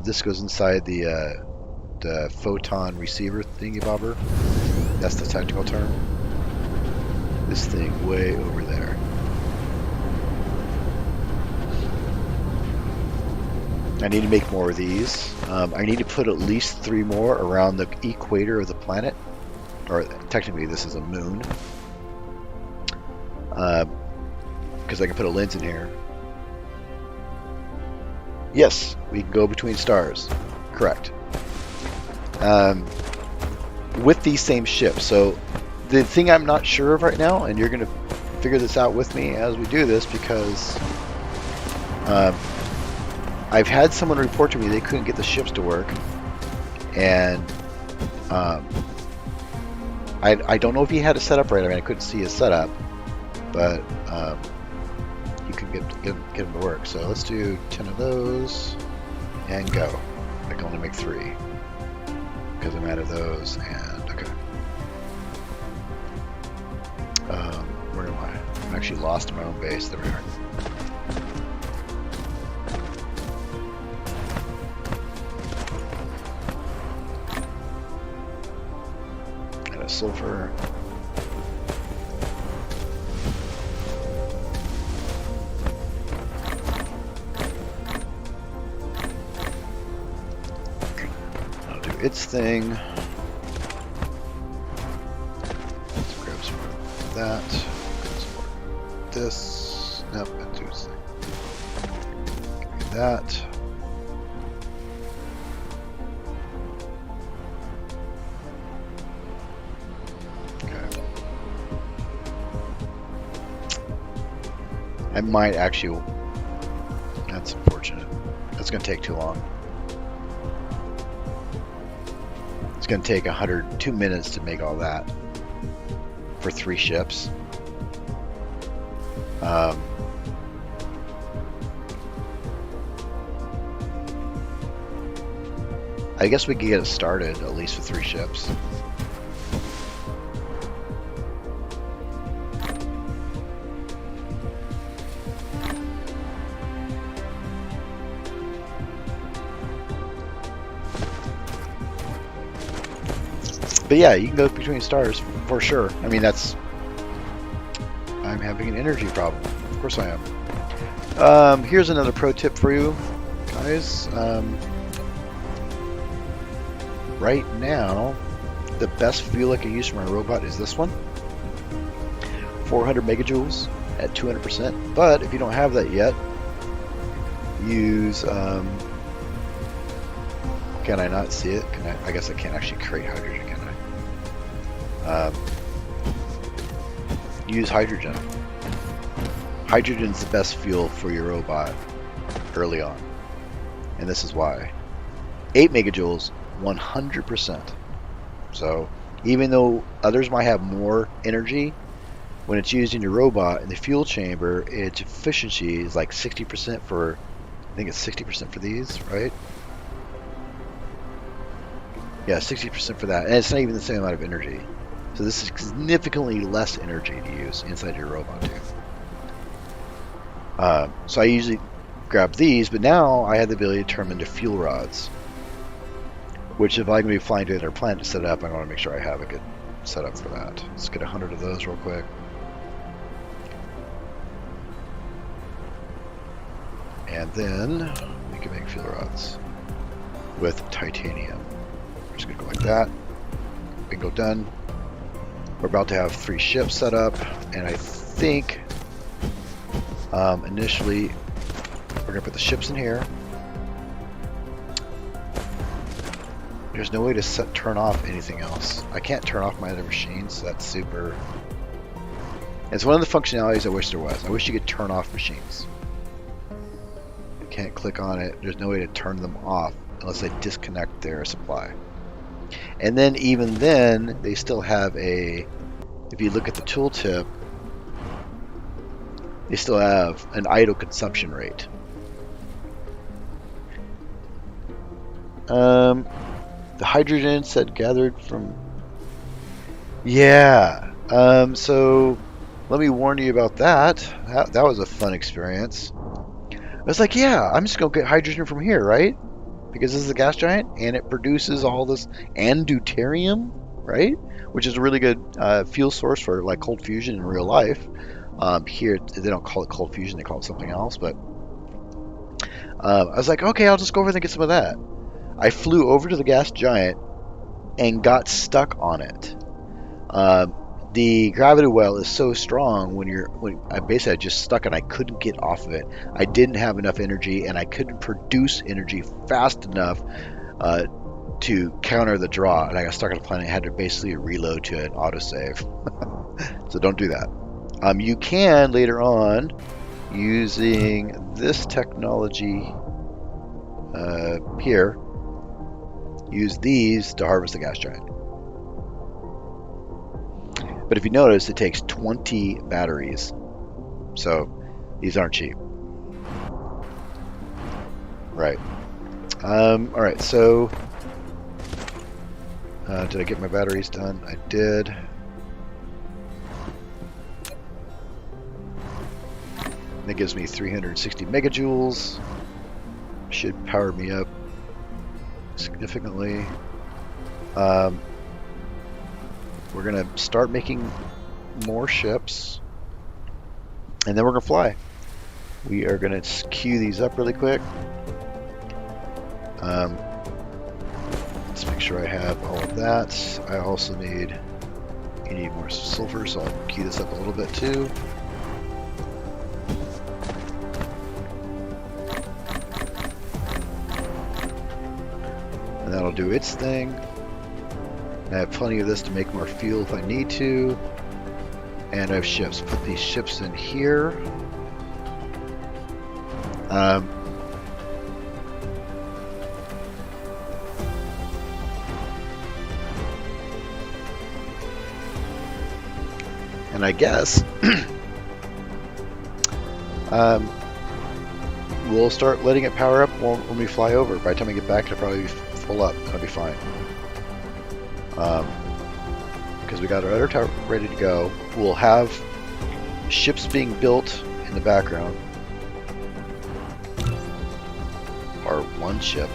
This goes inside the photon receiver thingy bobber. That's the technical term. This thing way over there. I need to make more of these. I need to put at least 3 more around the equator of the planet. Or technically this is a moon. Because I can put a lens in here. Yes, we can go between stars. Correct. um, with these same ships. So the thing I'm not sure of right now, and you're going to figure this out with me as we do this, because I've had someone report to me they couldn't get the ships to work, and I don't know if he had it set up right. I mean, I couldn't see his setup, but you could get him to work. So let's do 10 of those and go. I can only make 3 because I'm out of those. And okay, where am I? I'm actually lost in my own base. There we are. And a sulfur. Its thing. Let's grab some of that. Grab some more of this. Nope, that do its thing. Give me that. Okay. I might actually. That's unfortunate. That's going to take too long. It's going to take 102 minutes to make all that for 3 ships. I guess we could get it started at least with 3 ships. But yeah, you can go between stars for sure. I mean, I'm having an energy problem. Of course I am. Here's another pro tip for you guys. Right now, the best fuel I can use for my robot is this one. 400 megajoules at 200%. But if you don't have that yet, use... can I not see it? I guess I can't actually create hydrogen, can I? Use hydrogen. Hydrogen's the best fuel for your robot early on. And this is why. 8 megajoules, 100%. So even though others might have more energy, when it's used in your robot in the fuel chamber, its efficiency is like 60% for, I think it's 60% for these, right? Yeah, 60% for that. And it's not even the same amount of energy. So this is significantly less energy to use inside your robot too. So I usually grab these, but now I have the ability to turn them into fuel rods. Which if I'm going to be flying to another planet to set it up, I want to make sure I have a good setup for that. Let's get 100 of those real quick. And then we can make fuel rods with titanium. We're just going to go like that. Bingo, done. We're about to have 3 ships set up, and I think initially we're going to put the ships in here. There's no way to turn off anything else. I can't turn off my other machines, so that's super... It's one of the functionalities I wish there was. I wish you could turn off machines. You can't click on it. There's no way to turn them off unless I disconnect their supply. And then even then, they still have a... If you look at the tooltip, they still have an idle consumption rate. The hydrogen said gathered from... Yeah. So let me warn you about that. That was a fun experience. I was like, yeah, I'm just going to get hydrogen from here, right? Because this is a gas giant, and it produces all this and deuterium, right? Which is a really good fuel source for like cold fusion in real life. Here, they don't call it cold fusion, they call it something else. But I was like, okay, I'll just go over there and get some of that. I flew over to the gas giant and got stuck on it. The gravity well is so strong when I basically just stuck and I couldn't get off of it. I didn't have enough energy and I couldn't produce energy fast enough to counter the draw, and I got stuck on a planet. I had to basically reload to an autosave. So don't do that. You can later on, using this technology here, use these to harvest the gas giant. But if you notice, it takes 20 batteries. So these aren't cheap. Right. Alright, so did I get my batteries done? I did. That gives me 360 megajoules. Should power me up significantly. We're gonna start making more ships, and then we're gonna fly. We are gonna queue these up really quick. Let's make sure I have all of that. I also need more sulfur, so I'll queue this up a little bit too. And that'll do its thing. I have plenty of this to make more fuel if I need to. And I have ships. Put these ships in here. And I guess we'll start letting it power up when we fly over. By the time I get back, it'll probably be full up. That'll be fine. Because we got our other tower ready to go. We'll have ships being built in the background. Or one ship.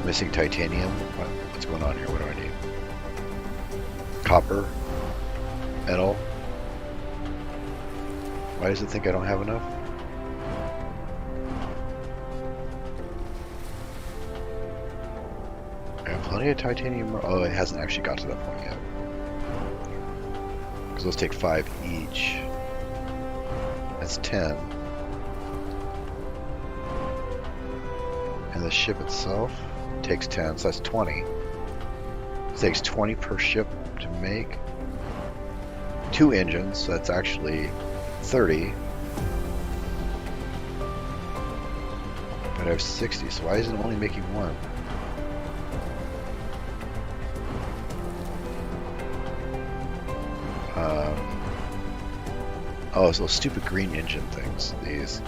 Missing titanium. What's going on here? What do I need? Copper. Metal. Why does it think I don't have enough? I have plenty of titanium. Oh, it hasn't actually got to that point yet. Because those take 5 each. That's 10. And the ship itself takes 10, so that's 20. It takes 20 per ship to make. 2 engines, so that's actually 30. But I have 60, so why is it only making 1? Oh, it's those stupid green engine things. These.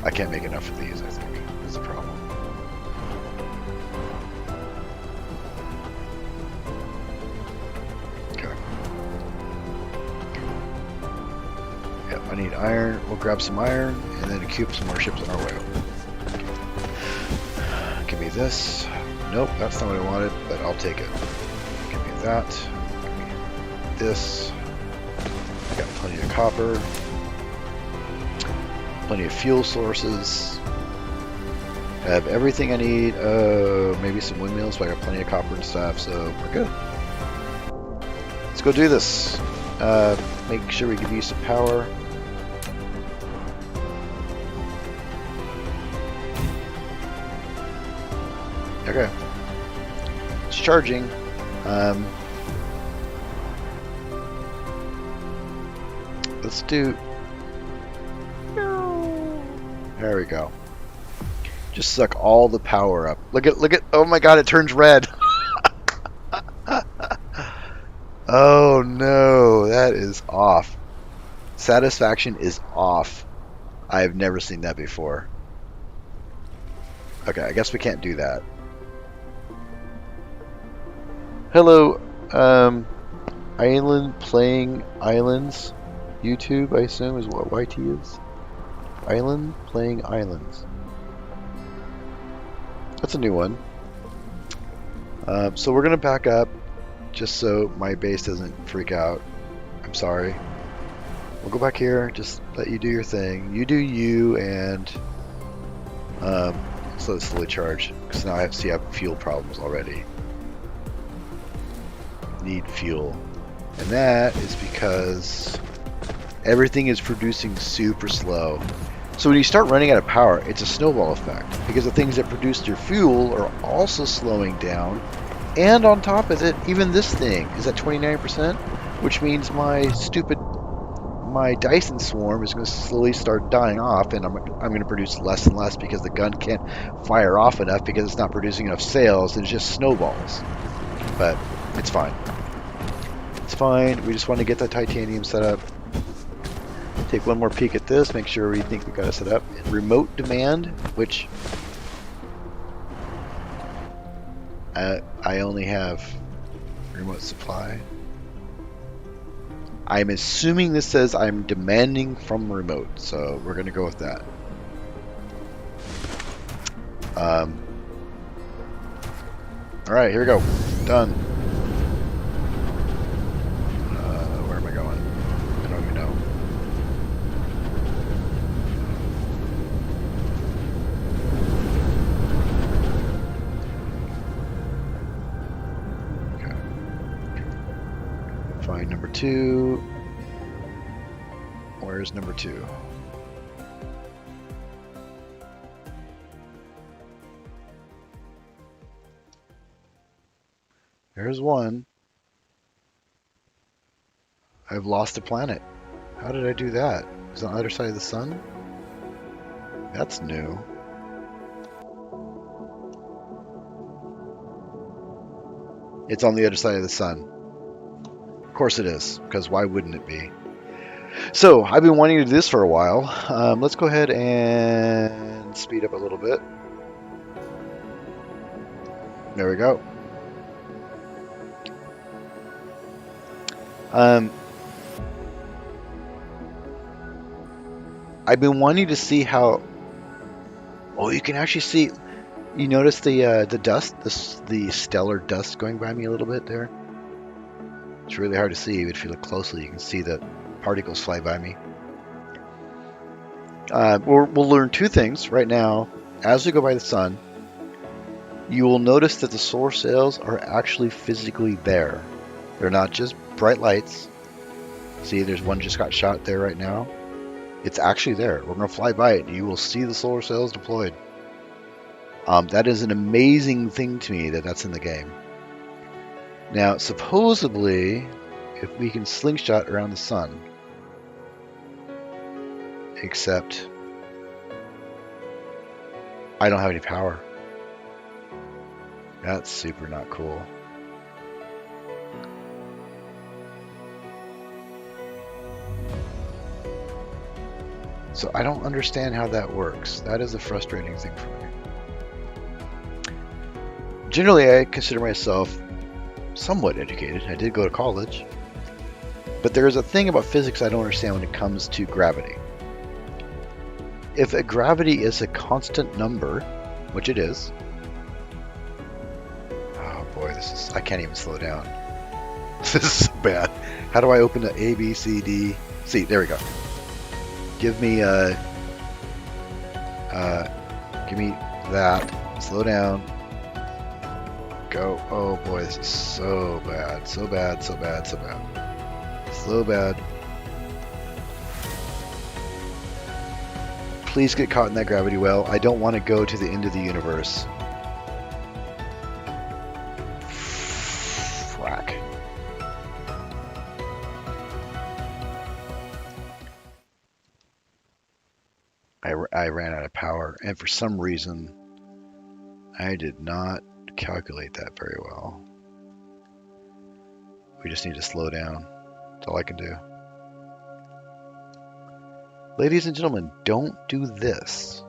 I can't make enough of these, I think. That's the problem. Okay. Yep, I need iron. We'll grab some iron and then queue up some more ships on our way over. Give me this. Nope, that's not what I wanted, but I'll take it. Give me that. Give me this. I got plenty of copper. Plenty of fuel sources. I have everything I need. Maybe some windmills, but I got plenty of copper and stuff, so we're good. Let's go do this. Make sure we give you some power. Okay. It's charging. Let's do... There we go. Just suck all the power up. Look at, oh my god, it turns red. Oh no, that is off. Satisfaction is off. I've never seen that before. Okay, I guess we can't do that. Hello, Island Playing Islands. YouTube, I assume, is what YT is. Island Playing Islands. That's a new one. So we're gonna back up just so my base doesn't freak out. I'm sorry. We'll go back here, just let you do your thing. You do you, and let's let it slowly charge. Because now I have fuel problems already. Need fuel. And that is because everything is producing super slow. So when you start running out of power, it's a snowball effect because the things that produced your fuel are also slowing down. And on top of it, even this thing is at 29%, which means my Dyson swarm is going to slowly start dying off, and I'm going to produce less and less because the gun can't fire off enough because it's not producing enough sails. It just snowballs. But it's fine. It's fine. We just want to get that titanium set up. Take one more peek at this, make sure we think we got it set up. Remote demand, which I only have remote supply. I'm assuming this says I'm demanding from remote, so we're going to go with that. Alright, here we go. Done. Where am I going? I don't even know. Okay. Find number 2. Where's number 2? There's 1. I've lost a planet. How did I do that? Is it on the other side of the sun? That's new. It's on the other side of the sun. Of course it is, because why wouldn't it be? So, I've been wanting to do this for a while. Let's go ahead and speed up a little bit. There we go. I've been wanting to see how... Oh, you can actually see... You notice the dust? The stellar dust going by me a little bit there? It's really hard to see, but if you look closely, you can see the particles fly by me. We'll learn 2 things right now. As we go by the sun, you will notice that the solar sails are actually physically there. They're not just bright lights. See, there's one just got shot there right now. It's actually there. We're going to fly by it. You will see the solar sails deployed. That is an amazing thing to me that that's in the game. Now, supposedly, if we can slingshot around the sun, except I don't have any power. That's super not cool. So I don't understand how that works. That is a frustrating thing for me. Generally, I consider myself somewhat educated. I did go to college. But there is a thing about physics I don't understand when it comes to gravity. If a gravity is a constant number, which it is. Oh boy, I can't even slow down. This is so bad. How do I open the A, B, C, D? C, there we go. Give me that. Slow down. Go. Oh boy, this is so bad. So bad, so bad, so bad. So bad. Please get caught in that gravity well. I don't want to go to the end of the universe. Whack. I ran out of power, and for some reason, I did not calculate that very well. We just need to slow down. That's all I can do. Ladies and gentlemen, don't do this.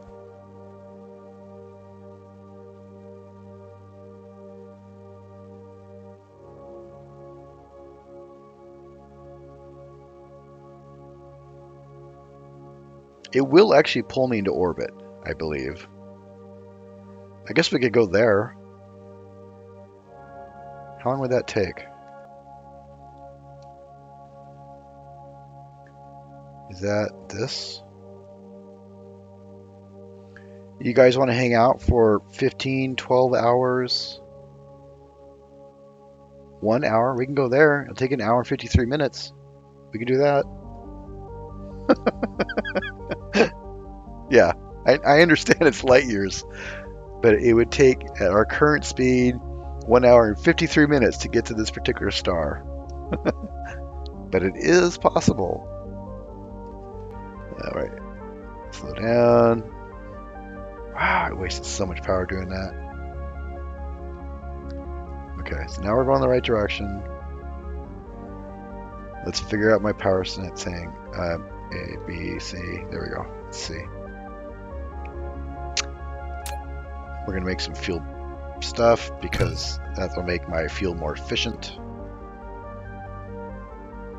It will actually pull me into orbit, I believe. I guess we could go there. How long would that take? Is that this? You guys want to hang out for 15, 12 hours? 1 hour? We can go there. It'll take an hour and 53 minutes. We can do that. Yeah, I understand it's light years, but it would take, at our current speed, 1 hour and 53 minutes to get to this particular star. But it is possible. All right, slow down. Wow, I wasted so much power doing that. Okay, so now we're going the right direction. Let's figure out my power sensing. A, B, C. There we go. Let's see. We're gonna make some fuel stuff because that will make my fuel more efficient.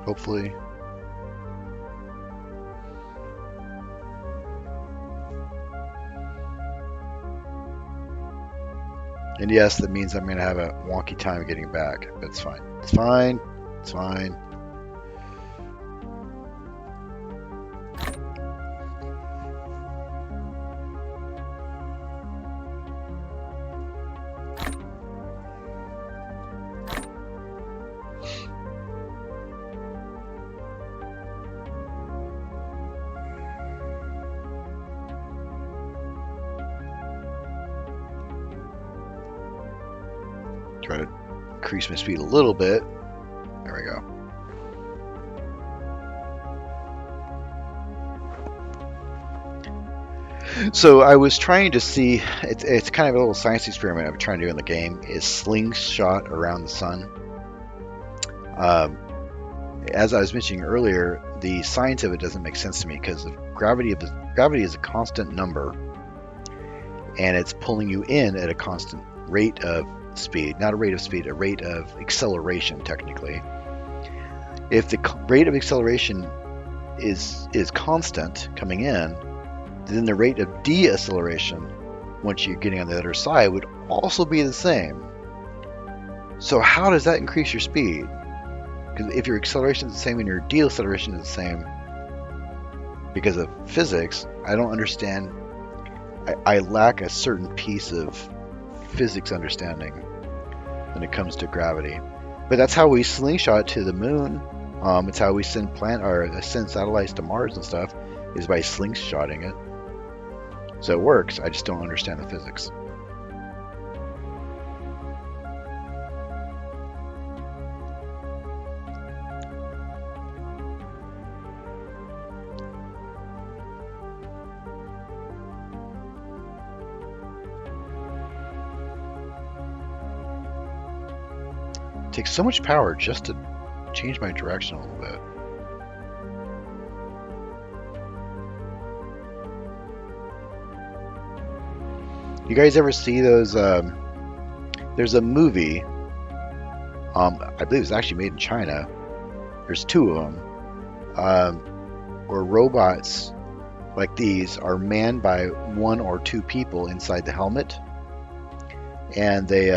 Hopefully. And yes, that means I'm gonna have a wonky time getting back. But it's fine. It's fine. It's fine. Try to increase my speed a little bit. There we go. So I was trying to see, it's kind of a little science experiment I'm trying to do in the game, is slingshot around the sun. As I was mentioning earlier, the science of it doesn't make sense to me because gravity is a constant number, and it's pulling you in at a constant rate of speed, not a rate of speed, a rate of acceleration technically. If the rate of acceleration is constant coming in, then the rate of deceleration once you're getting on the other side would also be the same. So how does that increase your speed? Because if your acceleration is the same and your deceleration is the same because of physics, I don't understand. I lack a certain piece of physics understanding when it comes to gravity. But that's how we slingshot to the moon. It's how we send send satellites to Mars and stuff, is by slingshotting it. So it works. I just don't understand the physics. It takes so much power just to change my direction a little bit. You guys ever see those? There's a movie. I believe it's actually made in China. There's two of them, where robots like these are manned by one or two people inside the helmet, and they.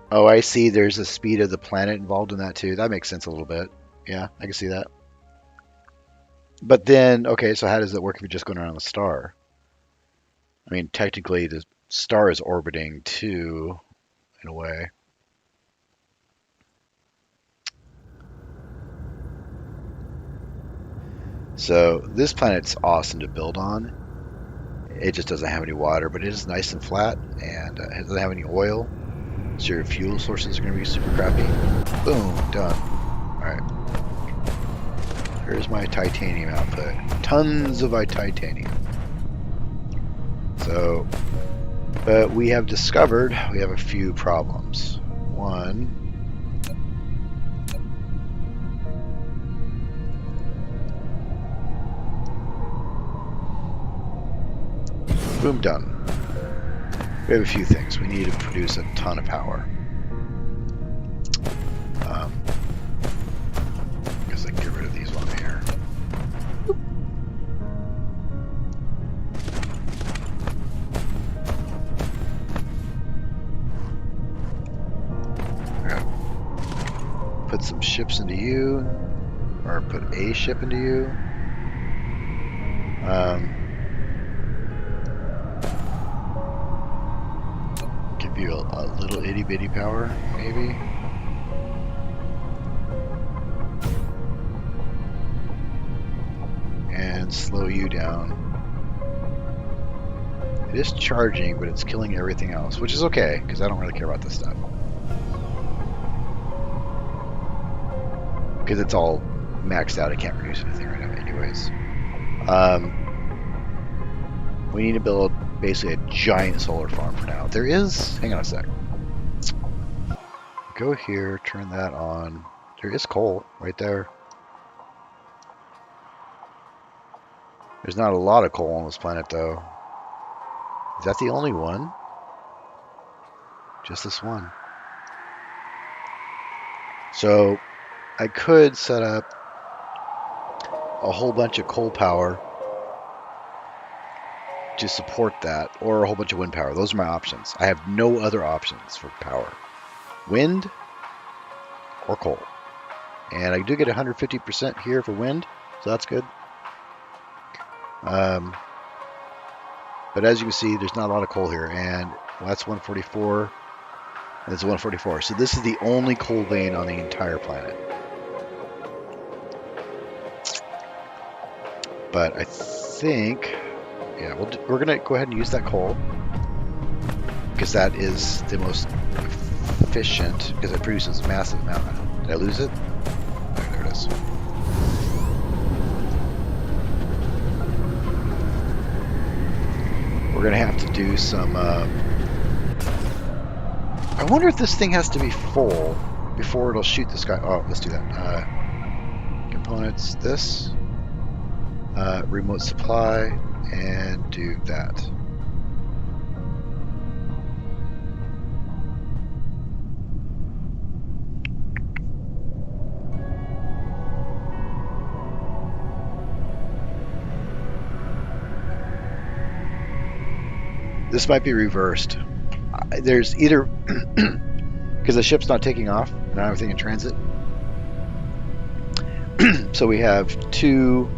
Oh, I see. There's the speed of the planet involved in that too. That makes sense a little bit. Yeah, I can see that. But then, okay, so how does it work if you're just going around the star? I mean, technically, the star is orbiting too, in a way. So this planet's awesome to build on. It just doesn't have any water, but it is nice and flat, and it doesn't have any oil. So your fuel sources are going to be super crappy. Boom, done. All right. Here's my titanium output. Tons of titanium. So, but we have discovered we have a few problems. One, boom, done. We have a few things. We need to produce a ton of power. Guess I can get rid of these while I'm here. Put some ships into you, or put a ship into you. Give you a little itty bitty power, maybe. slow you down. It is charging, but it's killing everything else, which is okay, because I don't really care about this stuff. Because it's all maxed out, I can't produce anything right now anyways. We need to build basically a giant solar farm for now. There is, hang on a sec. Go here, turn that on. There is coal right there. There's not a lot of coal on this planet though. Is that the only one? Just this one. So I could set up a whole bunch of coal power to support that, or a whole bunch of wind power. Those are my options. I have no other options for power. Wind or coal. And I do get 150% here for wind, so that's good. But as you can see, there's not a lot of coal here, and well, that's 144, and it's 144. So this is the only coal vein on the entire planet. But I think, yeah, we're gonna go ahead and use that coal because that is the most efficient, because it produces a massive amount. Did I lose it? Oh, there it is. We're gonna have to do some. I wonder if this thing has to be full before it'll shoot this guy. Oh, let's do that. Components, this, remote supply, and do that. This might be reversed. There's either because the ship's not taking off, not everything in transit. So we have two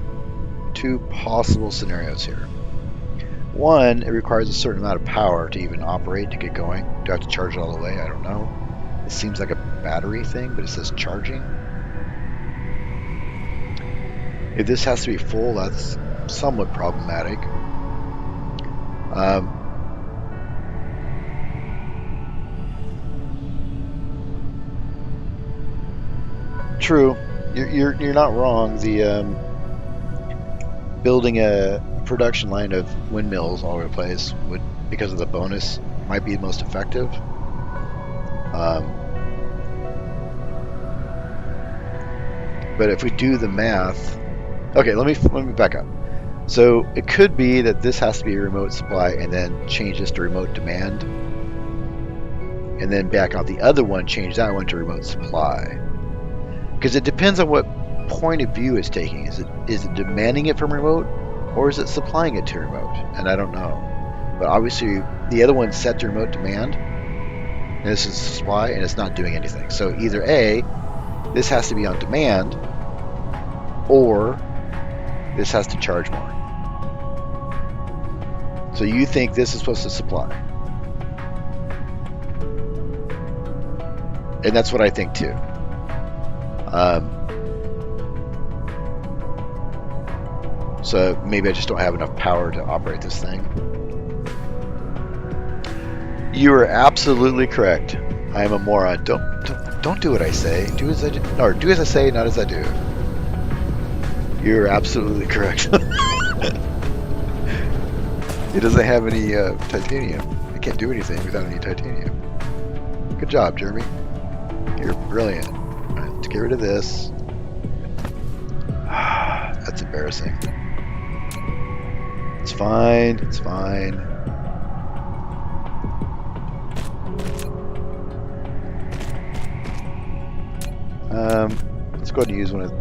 possible scenarios here. One, it requires a certain amount of power to even operate, to get going. Do I have to charge it all the way? I don't know. It seems like a battery thing, but it says charging. If this has to be full, that's somewhat problematic. True, you're not wrong. The building a production line of windmills all over the place would, because of the bonus, might be the most effective. But if we do the math, okay, let me back up. So it could be that this has to be a remote supply, and then change this to remote demand, and then back out the other one, change that one to remote supply. Because it depends on what point of view it's taking. Is it demanding it from remote, or is it supplying it to remote? And I don't know. But obviously, the other one's set to remote demand, and this is supply, and it's not doing anything. So either A, this has to be on demand, or this has to charge more. So you think this is supposed to supply. And that's what I think too. So maybe I just don't have enough power to operate this thing. You are absolutely correct. I am a moron. Don't do what I say. Do as I do, or do as I say, not as I do. You're absolutely correct. It doesn't have any titanium. I can't do anything without any titanium. Good job, Jeremy. You're brilliant. Right, let's get rid of this. That's embarrassing. It's fine. It's fine. Let's go ahead and use one of.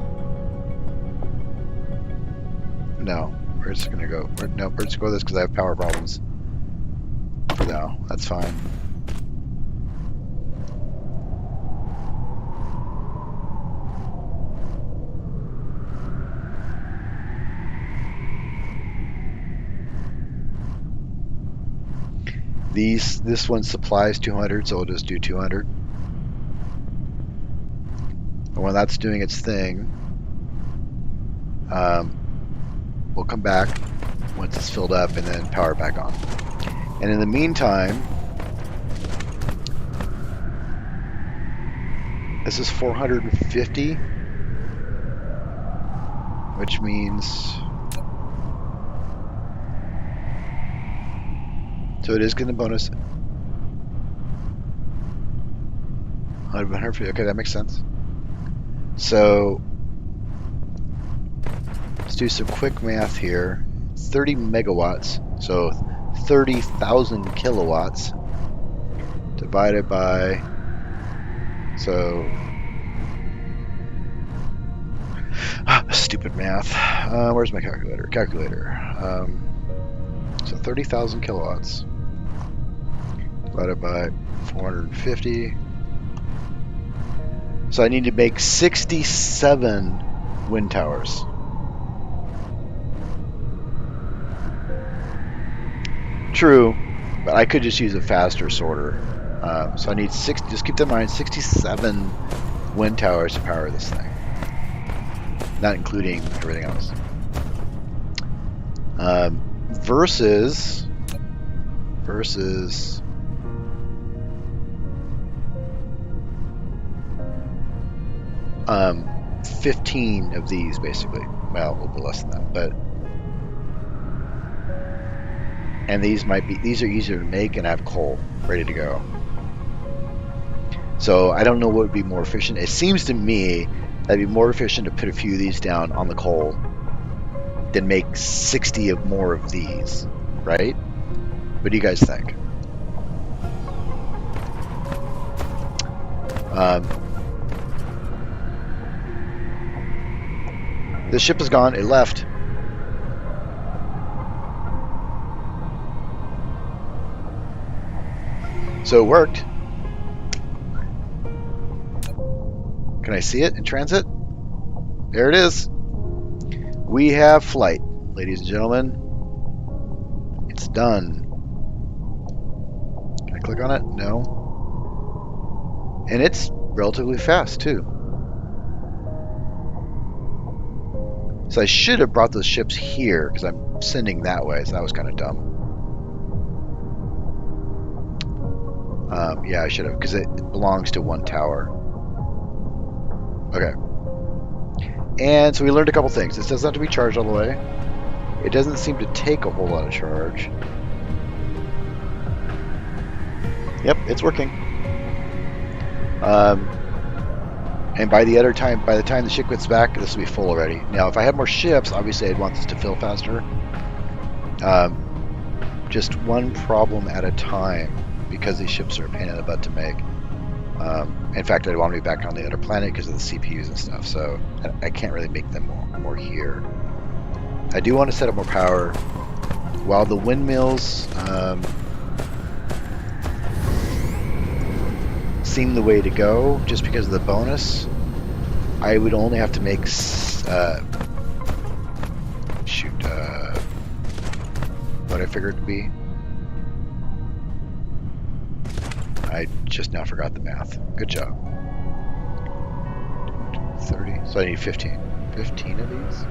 No, we're just gonna go. No, we're just go with this because I have power problems. For now, that's fine. This one supplies 200, so we'll just do 200. And when that's doing its thing, we'll come back once it's filled up and then power it back on. And in the meantime, this is 450, which means, so it is going to bonus 150. Okay, that makes sense. So let's do some quick math here. 30 megawatts, so 30,000 kilowatts divided by, so stupid math. Where's my calculator? So 30,000 kilowatts divided by 450. So I need to make 67 wind towers. True, but I could just use a faster sorter. So I need just keep in mind, 67 wind towers to power this thing, not including everything else. Versus 15 of these, basically. Well, a little bit less than that, but. And these are easier to make, and I have coal ready to go. So I don't know what would be more efficient. It seems to me that'd be more efficient to put a few of these down on the coal than make 60 of more of these, right? What do you guys think? The ship is gone. It left. So it worked. Can I see it in transit? There it is. We have flight, ladies and gentlemen. It's done. Can I click on it? No. And it's relatively fast, too. So I should have brought those ships here, because I'm sending that way, so that was kind of dumb. Yeah, I should have, because it belongs to one tower. Okay. And so we learned a couple things. This doesn't have to be charged all the way. It doesn't seem to take a whole lot of charge. Yep, it's working. And by the time the ship gets back, this will be full already. Now, if I had more ships, obviously I'd want this to fill faster. Just one problem at a time, because these ships are a pain in the butt to make. In fact, I'd want to be back on the other planet because of the CPUs and stuff, so I can't really make them more here. I do want to set up more power. While the windmills seem the way to go, just because of the bonus, I would only have to make what I figured it to be. I just now forgot the math. Good job. 30. So I need 15. 15 of these?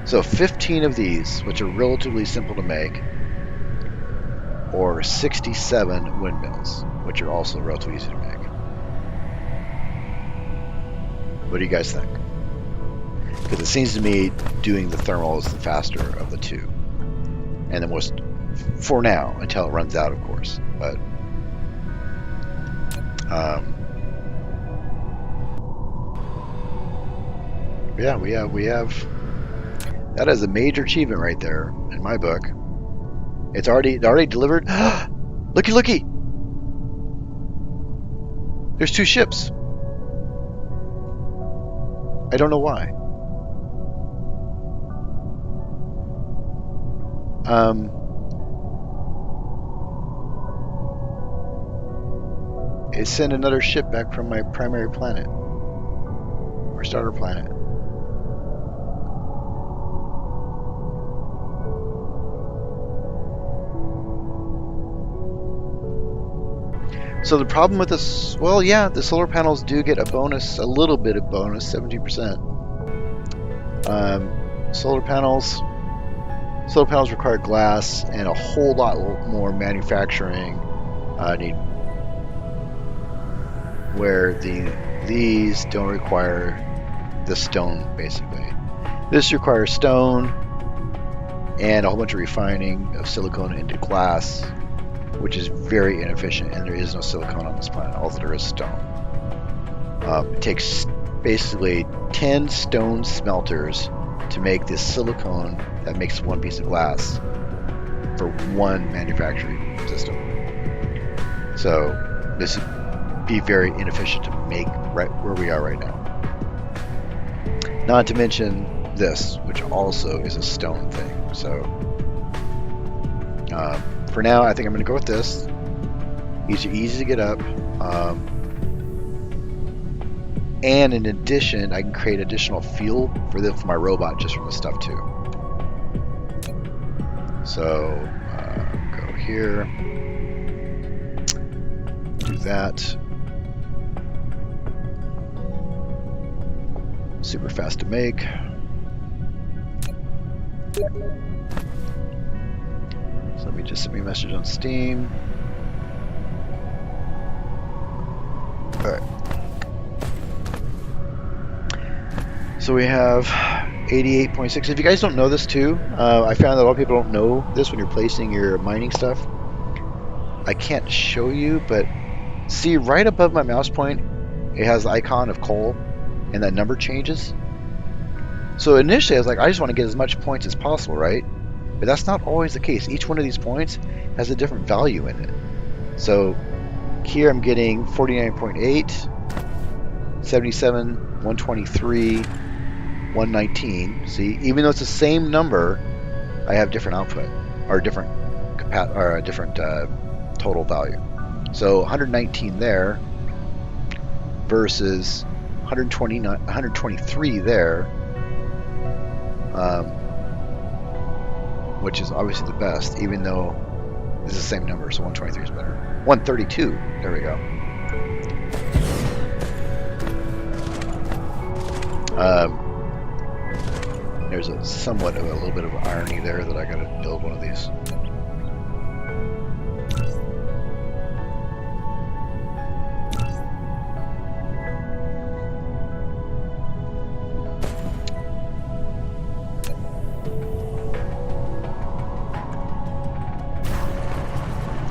So 15 of these, which are relatively simple to make, or 67 windmills, which are also relatively easy to make. What do you guys think? Because it seems to me doing the thermal is the faster of the two. And the most, for now, until it runs out, of course. But yeah, we have that is a major achievement right there in my book. It's already delivered. Looky! There's two ships. I don't know why. It sent another ship back from my primary planet, or starter planet. So the problem with this, well, yeah, the solar panels do get a bonus, a little bit of bonus, 17%. Solar panels, Solar panels require glass and a whole lot more manufacturing need, where these don't require the stone, basically. This requires stone and a whole bunch of refining of silicon into glass, which is very inefficient, and there is no silicon on this planet, although there is stone. It takes basically 10 stone smelters to make this silicone that makes one piece of glass for one manufacturing system. So this would be very inefficient to make right where we are right now. Not to mention this, which also is a stone thing. So for now, I think I'm going to go with this. Easy to get up. And in addition, I can create additional fuel for my robot just from the stuff too. So go here, do that. Super fast to make. So let me just send me a message on Steam. All right. So we have 88.6. If you guys don't know this too, I found that a lot of people don't know this when you're placing your mining stuff. I can't show you, but see right above my mouse point, it has the icon of coal, and that number changes. So initially I was like, I just want to get as much points as possible, right? But that's not always the case. Each one of these points has a different value in it. So here I'm getting 49.8, 77, 123, 119. See, even though it's the same number, I have different output or different total value. So 119 there versus 123 there, which is obviously the best, even though it's the same number. So 123 is better. 132. There we go. There's a little bit of irony there that I got to build one of these.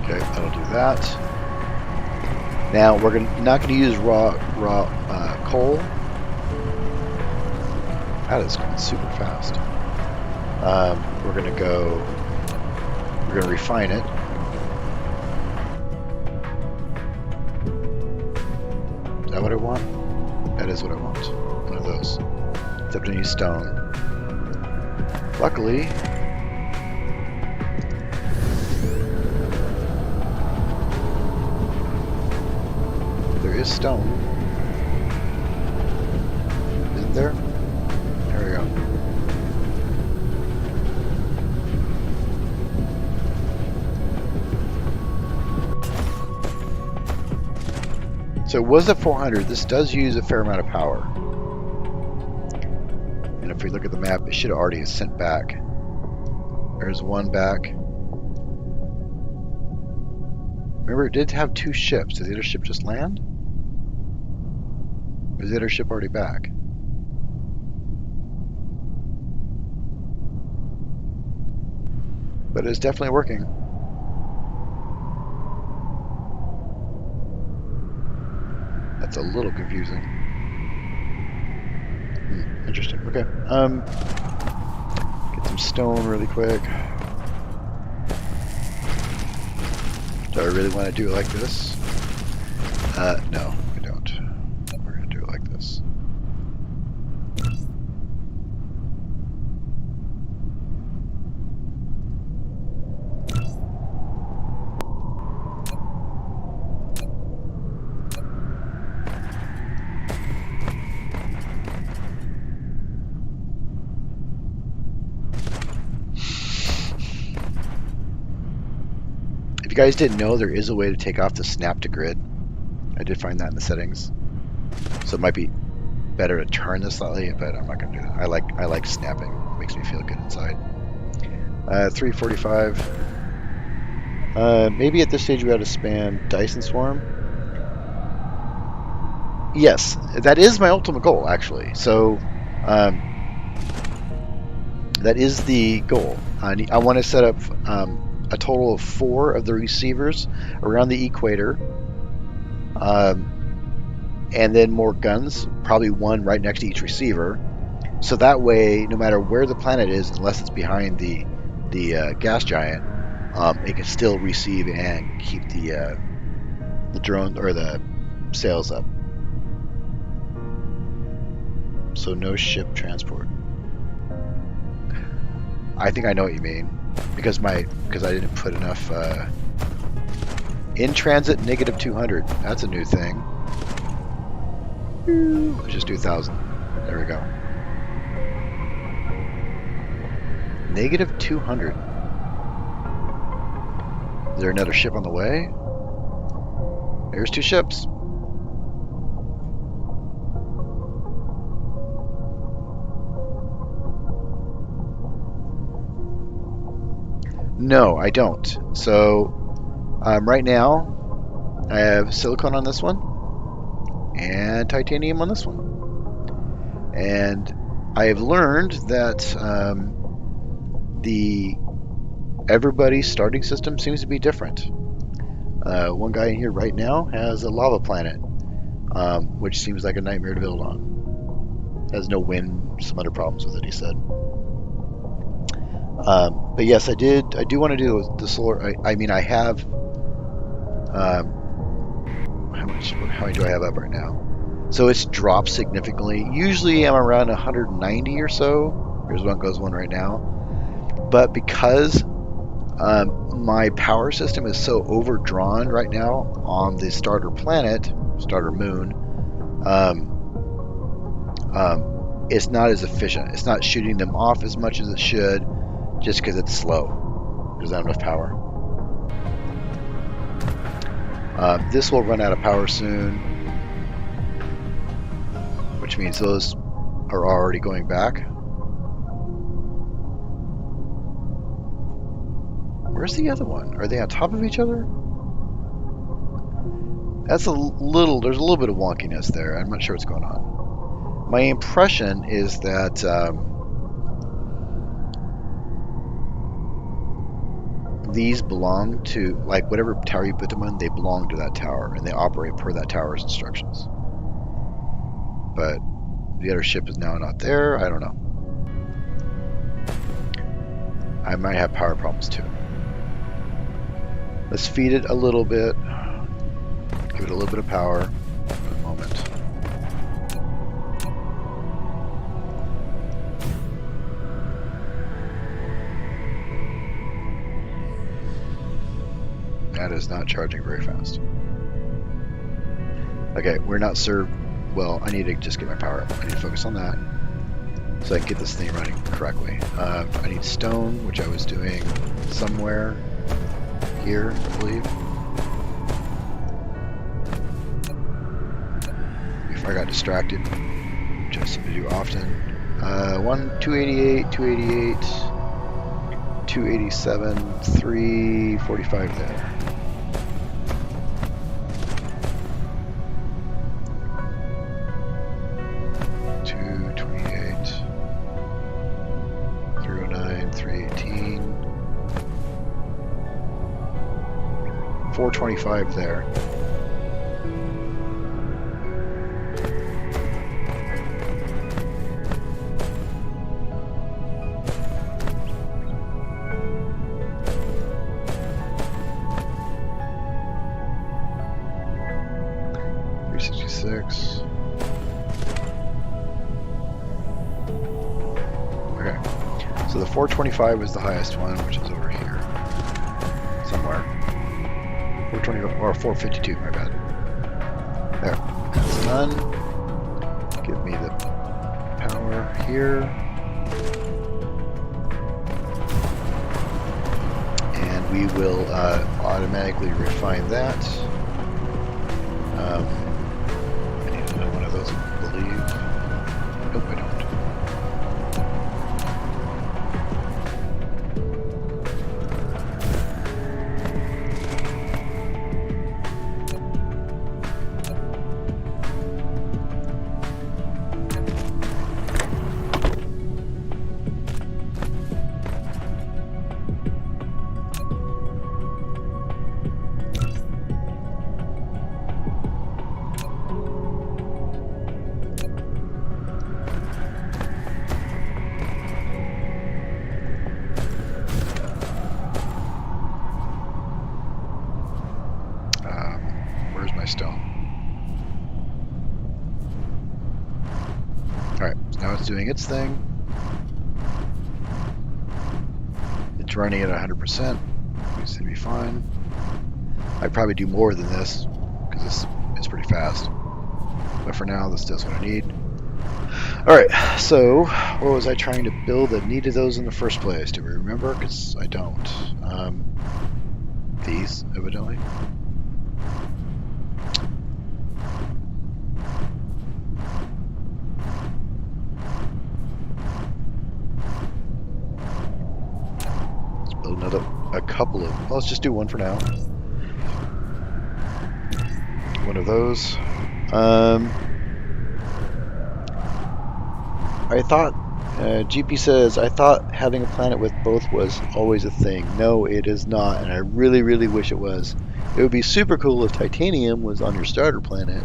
Okay, that'll do that. Now we're not going to use raw coal. That is going super fast. We're going to refine it. Is that what I want? That is what I want. One of those. Except I need stone. Luckily, there is stone. Isn't there? There we go. So it was at 400. This does use a fair amount of power. And if we look at the map, it should have already sent back. There's one back. Remember, it did have two ships. Did the other ship just land? Or is the other ship already back? But it's definitely working. That's a little confusing. Interesting. Okay. Get some stone really quick. Do I really want to do it like this? No, I don't. We're going to do it like this. If you guys didn't know, there is a way to take off the snap to grid. I did find that in the settings. So it might be better to turn this slightly, but I'm not going to do that. I like snapping. It makes me feel good inside. 345. Maybe at this stage we ought to spam Dyson Swarm. Yes, that is my ultimate goal, actually. So that is the goal. I want to set up a total of 4 of the receivers around the equator, and then more guns, probably 1 right next to each receiver. So that way, no matter where the planet is, unless it's behind the gas giant, it can still receive and keep the drone or the sails up. So no ship transport. I think I know what you mean, because I didn't put enough in transit. Negative 200. That's a new thing. Let's just do 1,000. There we go. Negative 200. Is there another ship on the way? There's 2 ships. No, I don't. So right now I have silicon on this one and titanium on this one. And I have learned that everybody's starting system seems to be different. One guy in here right now has a lava planet, which seems like a nightmare to build on. Has no wind, some other problems with it, he said. But yes, I do want to do the solar. I mean, I have. How many do I have up right now? So it's dropped significantly. Usually I'm around 190 or so. Here's one right now. But because my power system is so overdrawn right now on the starter moon, it's not as efficient. It's not shooting them off as much as it should, just because it's slow. There's not enough power. This will run out of power soon, which means those are already going back. Where's the other one? Are they on top of each other? There's a little bit of wonkiness there. I'm not sure what's going on. My impression is that these belong to, like, whatever tower you put them on, they belong to that tower, and they operate per that tower's instructions. But the other ship is now not there. I don't know. I might have power problems too. Let's feed it a little bit. Give it a little bit of power for a moment. That is not charging very fast. Okay, we're not served well. I need to just get my power up. I need to focus on that so I can get this thing running correctly. I need stone, which I was doing somewhere here, I believe. If I got distracted, which I seem to do often. 288, 288, 287, 345 there. $425 there. $366. Okay, so the 425 was the highest one, which is over here somewhere. 425 or 452, my bad. There, that's done. Give me the power here. And we will automatically refine that. I need another one of those, I believe. Nope, I doing its thing. It's running at 100%. Seems to be fine. I'd probably do more than this because it's pretty fast. But for now, this does what I need. Alright, so what was I trying to build that needed those in the first place? Do we remember? Because I don't. These, evidently. Let's build a couple of... Well, let's just do one for now. One of those. I thought, GP says, I thought having a planet with both was always a thing. No, it is not, and I really, really wish it was. It would be super cool if titanium was on your starter planet,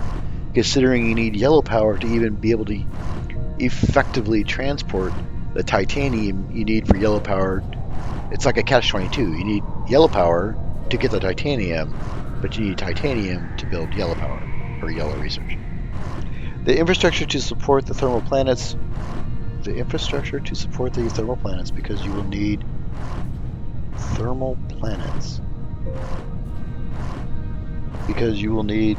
considering you need yellow power to even be able to effectively transport the titanium you need for yellow power. It's like a catch-22. You need yellow power to get the titanium, but you need titanium to build yellow power, or yellow research. The infrastructure to support the thermal planets... because you will need thermal planets. Because you will need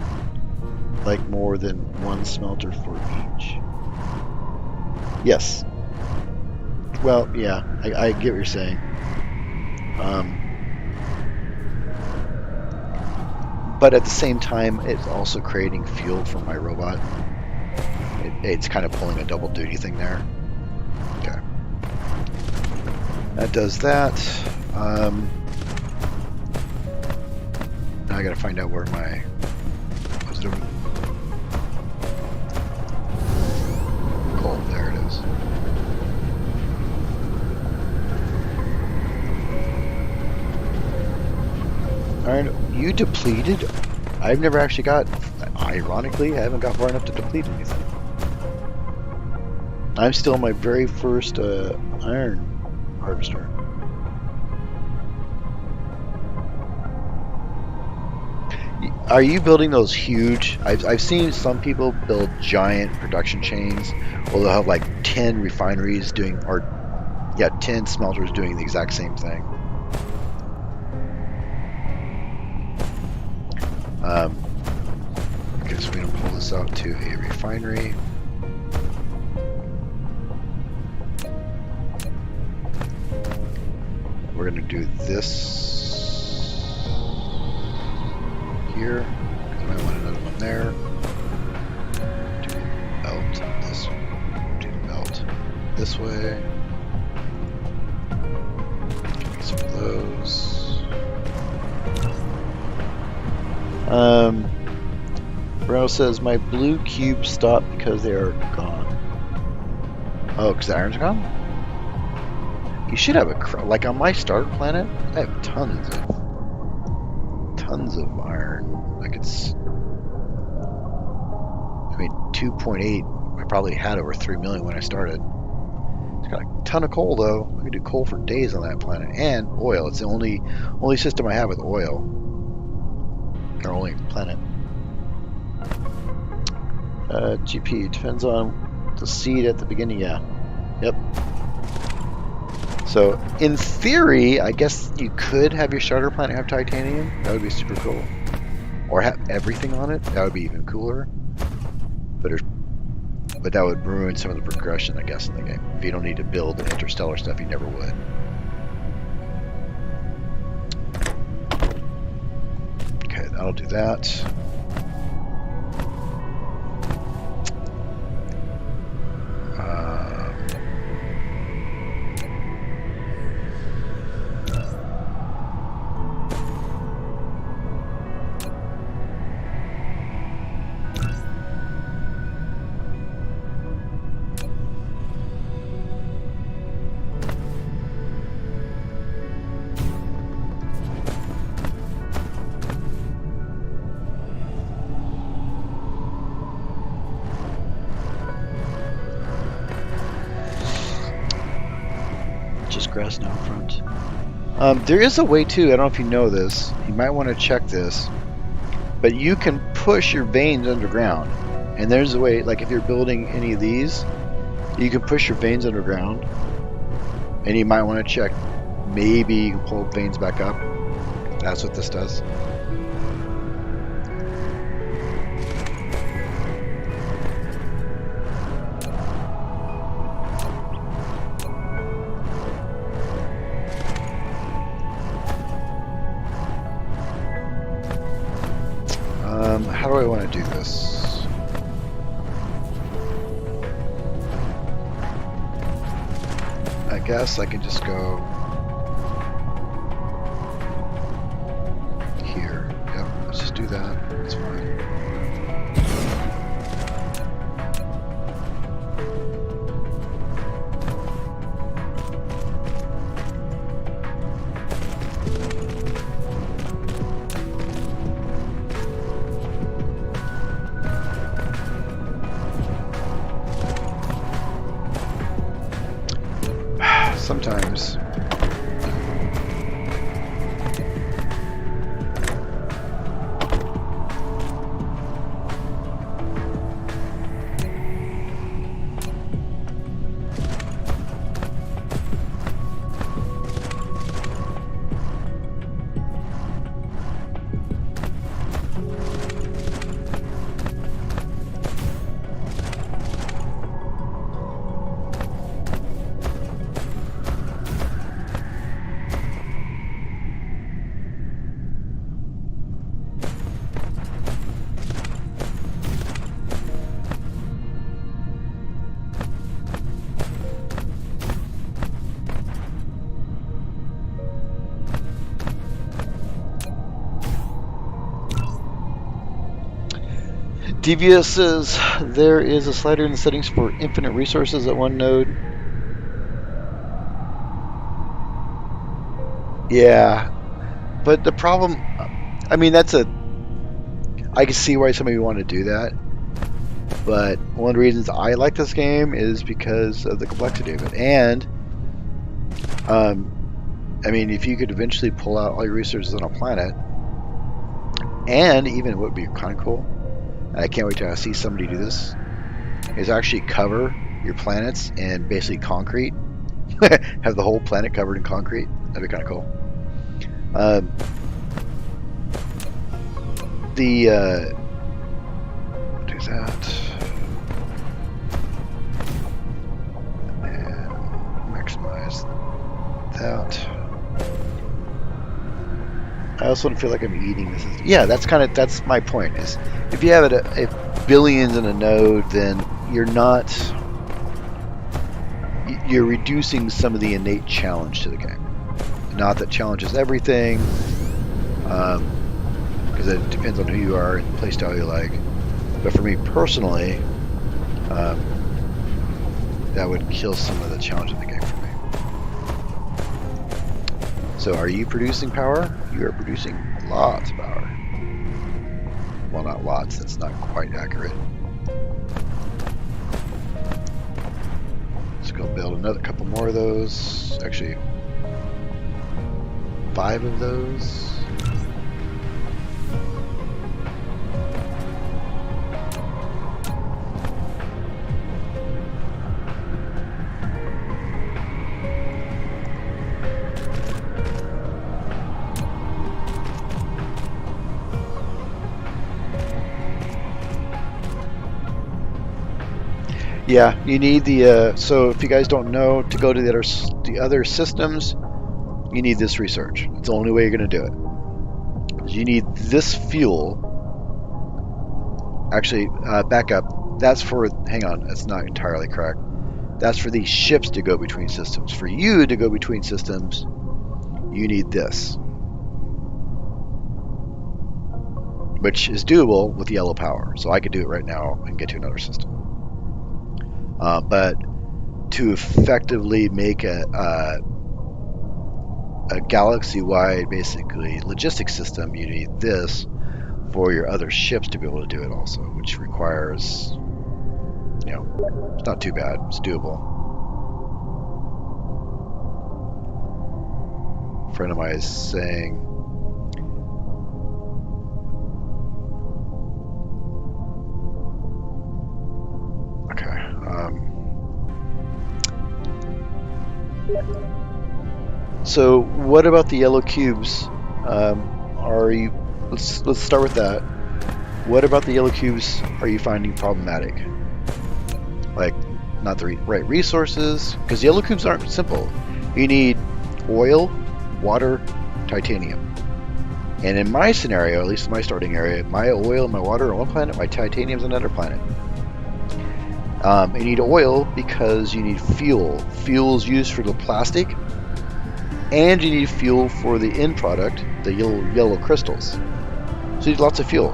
like more than one smelter for each. Yes. Well, yeah, I get what you're saying. But at the same time, it's also creating fuel for my robot. It's kind of pulling a double duty thing there. Okay. That does that. Now I gotta find out where my... Was it over? Coal, there it is. Alright, you depleted? I've never actually got... Ironically, I haven't got far enough to deplete anything. I'm still my very first iron harvester. Are you building those huge... I've seen some people build giant production chains where they'll have like 10 refineries doing... or 10 smelters doing the exact same thing. Okay, so we're going to pull this out to a refinery. We're going to do this here, because I might want another one there. Do the belt this way. Do the belt this way. Give me some of those. Bruno says, my blue cubes stopped because they are gone. Oh, because the iron's gone? You should have a... Like on my starter planet, I have tons of iron. Like it's... I mean, 2.8, I probably had over 3 million when I started. It's got a ton of coal, though. I could do coal for days on that planet. And oil. It's the only system I have with oil. Our only planet. GP, depends on the seed at the beginning, yeah. Yep. So, in theory, I guess you could have your starter planet have titanium. That would be super cool. Or have everything on it. That would be even cooler. But that would ruin some of the progression, I guess, in the game. If you don't need to build the interstellar stuff, you never would. Okay, that'll do that. Grass now in front. There is a way too, I don't know if you know this, you might want to check this, but you can push your veins underground, and there's a way, like if you're building any of these, You can push your veins underground, and you might want to check. Maybe you can pull veins back up. That's what this does. How do I want to do this? I guess I can just go here. Yep, let's just do that. It's fine. Sometimes. Devious says there is a slider in the settings for infinite resources at one node. Yeah, but the problem, I mean, I can see why somebody would want to do that, but one of the reasons I like this game is because of the complexity of it. And, I mean, if you could eventually pull out all your resources on a planet, and even what would be kind of cool, and I can't wait to see somebody do this, is actually cover your planets in basically concrete. Have the whole planet covered in concrete. That'd be kind of cool. Do that. And maximize that. I also don't feel like I'm eating this. Yeah, that's my point. Is if you have a billions in a node, then you're reducing some of the innate challenge to the game. Not that challenge is everything, because it depends on who you are and the playstyle you like. But for me personally, that would kill some of the challenge in the game for me. So are you producing power? You are producing lots of power. Well, not lots, that's not quite accurate. Let's go build another couple more of those. Actually, 5 of those. Yeah, you need the, so if you guys don't know, to go to the other systems, you need this research. It's the only way you're going to do it. You need this fuel. Actually, back up. That's for, hang on, that's not entirely correct. That's for these ships to go between systems. For you to go between systems, you need this. Which is doable with yellow power. So I could do it right now and get to another system. But to effectively make a galaxy-wide, basically, logistics system, you need this for your other ships to be able to do it also, which requires, it's not too bad. It's doable. A friend of mine is saying, okay, So what about the yellow cubes? Let's start with that. What about the yellow cubes are you finding problematic? Like, not the right resources? Because yellow cubes aren't simple. You need oil, water, titanium. And in my scenario, at least in my starting area, my oil and my water are on one planet, my titanium's on another planet. You need oil because you need fuel. Fuel's used for the plastic, and you need fuel for the end product, the yellow crystals. So you need lots of fuel.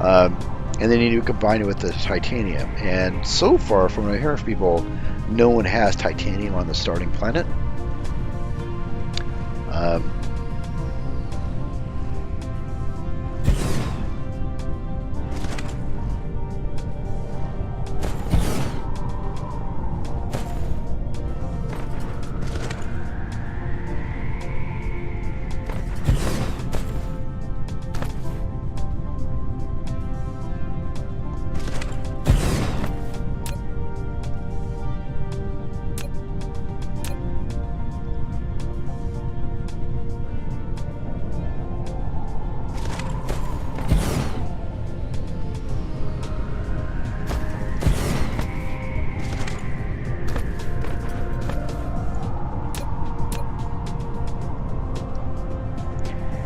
And then you need to combine it with the titanium. And so far, from what I hear from people, no one has titanium on the starting planet.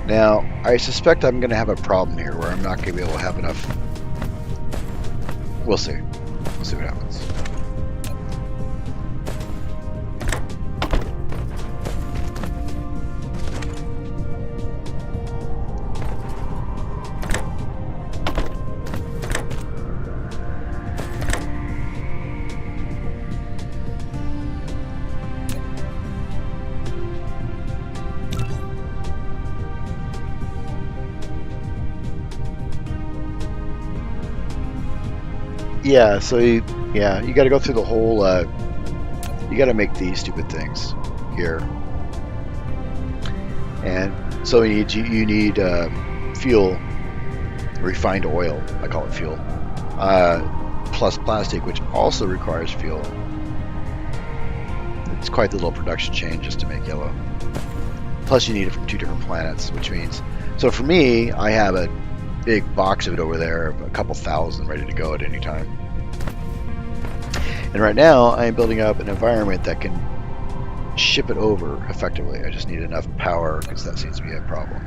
Now, I suspect I'm going to have a problem here where I'm not going to be able to have enough. We'll see. We'll see what happens. Yeah, so you got to go through the whole. You got to make these stupid things here, and so you need fuel, refined oil. I call it fuel, plus plastic, which also requires fuel. It's quite the little production chain just to make yellow. Plus, you need it from 2 different planets, which means. So for me, I have a big box of it over there, a couple thousand ready to go at any time. And right now I am building up an environment that can ship it over effectively. I just need enough power because that seems to be a problem.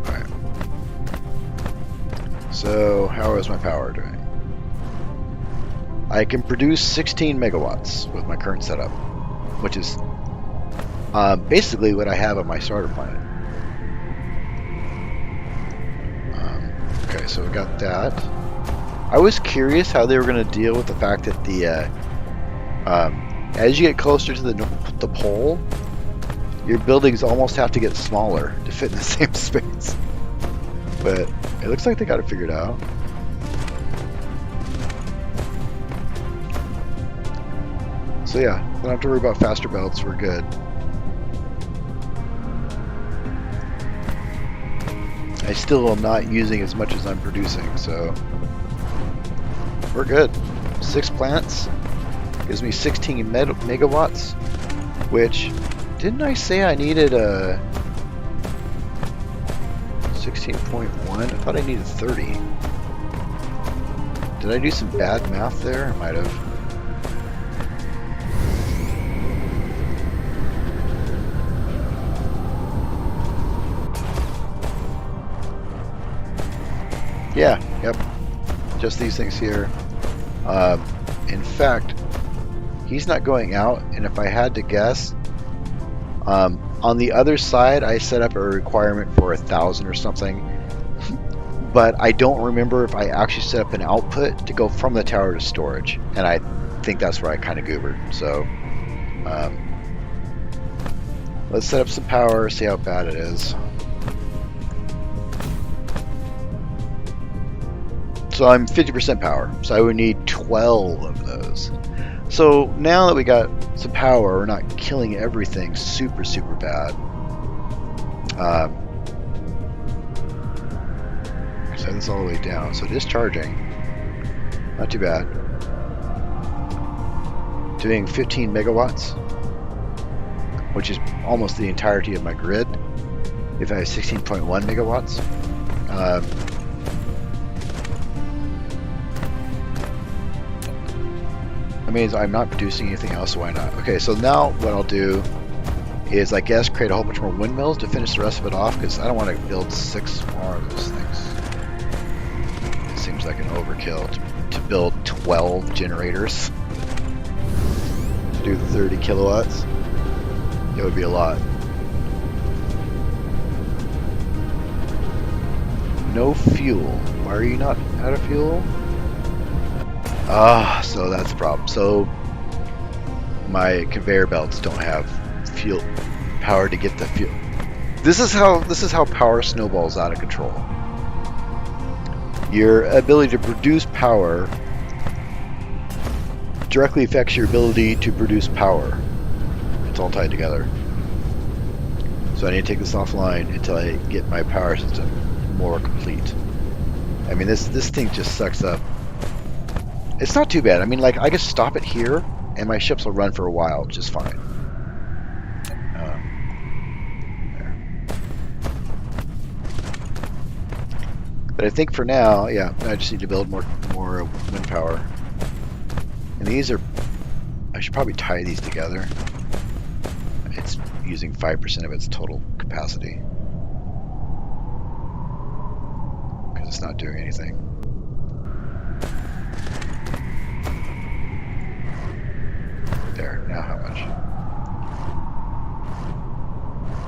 Alright. So how is my power doing? I can produce 16 megawatts with my current setup, which is basically what I have on my starter planet. Okay, so we got that. I was curious how they were going to deal with the fact that the as you get closer to the pole, your buildings almost have to get smaller to fit in the same space. But it looks like they got it figured out. So yeah, don't have to worry about faster belts, we're good. I still am not using as much as I'm producing, so we're good. 6 plants gives me 16 megawatts, which, didn't I say I needed a 16.1? I thought I needed 30. Did I do some bad math there? I might have. Yeah, yep. Just these things here. In fact, he's not going out, and if I had to guess, on the other side, I set up a requirement for 1,000 or something, but I don't remember if I actually set up an output to go from the tower to storage, and I think that's where I kind of goobered. So, let's set up some power, see how bad it is. So I'm 50% power, so I would need 12 of those. So now that we got some power, we're not killing everything super bad. have this all the way down, so it is charging. Not too bad. Doing 15 megawatts, which is almost the entirety of my grid. If I have 16.1 megawatts. I mean, I'm not producing anything else, so why not? Okay, so now what I'll do is, I guess, create a whole bunch more windmills to finish the rest of it off, because I don't want to build 6 more of those things. It seems like an overkill to build 12 generators. To do 30 kilowatts. It would be a lot. No fuel. Why are you not out of fuel? Ah, so that's the problem. So my conveyor belts don't have fuel power to get the fuel. This is how power snowballs out of control. Your ability to produce power directly affects your ability to produce power. It's all tied together. So I need to take this offline until I get my power system more complete. I mean, this thing just sucks up. It's not too bad. I mean, like, I can stop it here and my ships will run for a while just fine. There. But I think for now, yeah, I just need to build more wind power. And these are, I should probably tie these together. It's using 5% of its total capacity. Because it's not doing anything. There, now how much?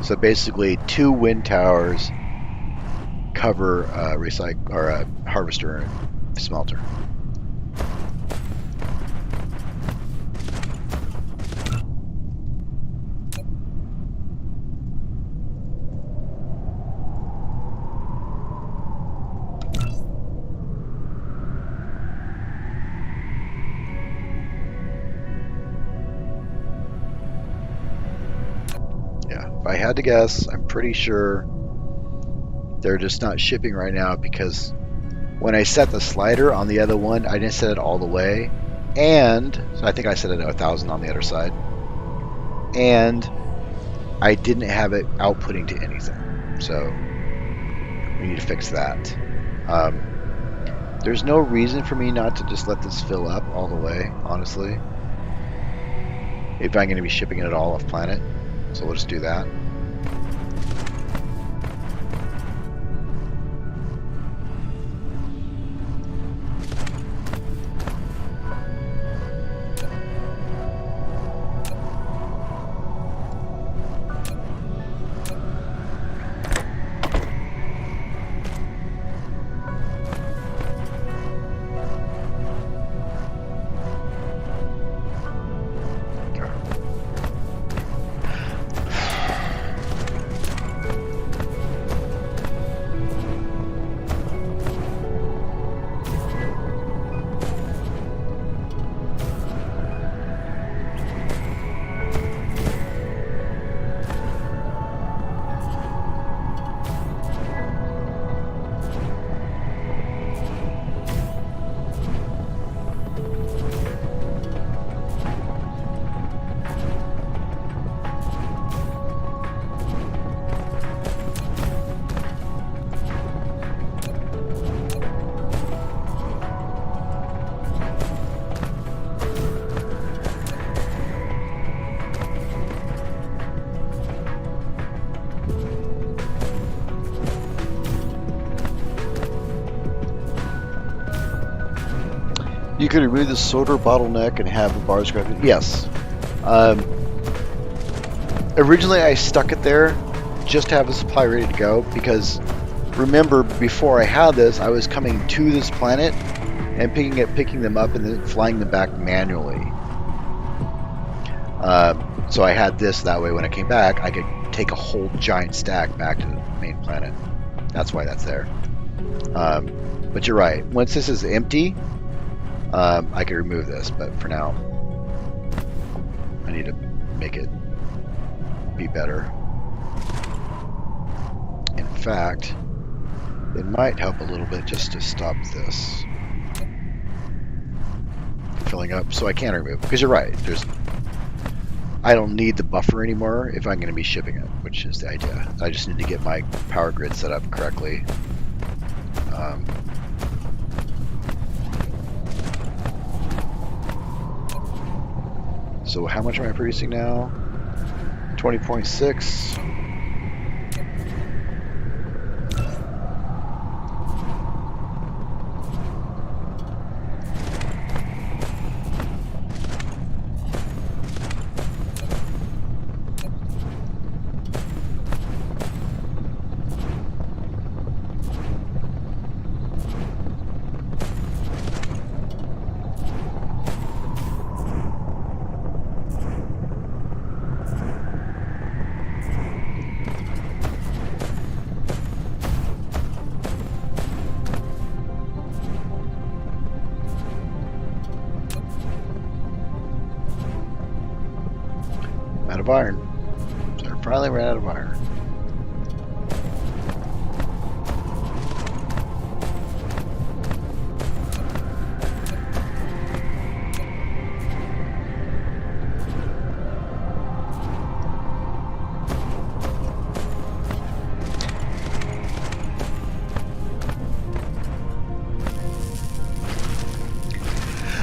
So basically 2 wind towers cover a harvester and smelter. If I had to guess, I'm pretty sure they're just not shipping right now because when I set the slider on the other one, I didn't set it all the way. And, so I think I set it at 1,000 on the other side. And I didn't have it outputting to anything. So we need to fix that. There's no reason for me not to just let this fill up all the way, honestly. If I'm going to be shipping it all off planet. So we'll just do that. You could remove the sorter bottleneck and have the bars graphic. Yes. Originally I stuck it there just to have the supply ready to go because remember before I had this I was coming to this planet and picking them up and then flying them back manually. So I had this that way when I came back I could take a whole giant stack back to the main planet. That's why that's there. But you're right. Once this is empty, I could remove this, but for now, I need to make it be better. In fact, It might help a little bit just to stop this filling up, so I can remove. Because you're right, I don't need the buffer anymore if I'm going to be shipping it, which is the idea. I just need to get my power grid set up correctly. So how much am I producing now? 20.6. Out of iron. So I finally ran out of iron.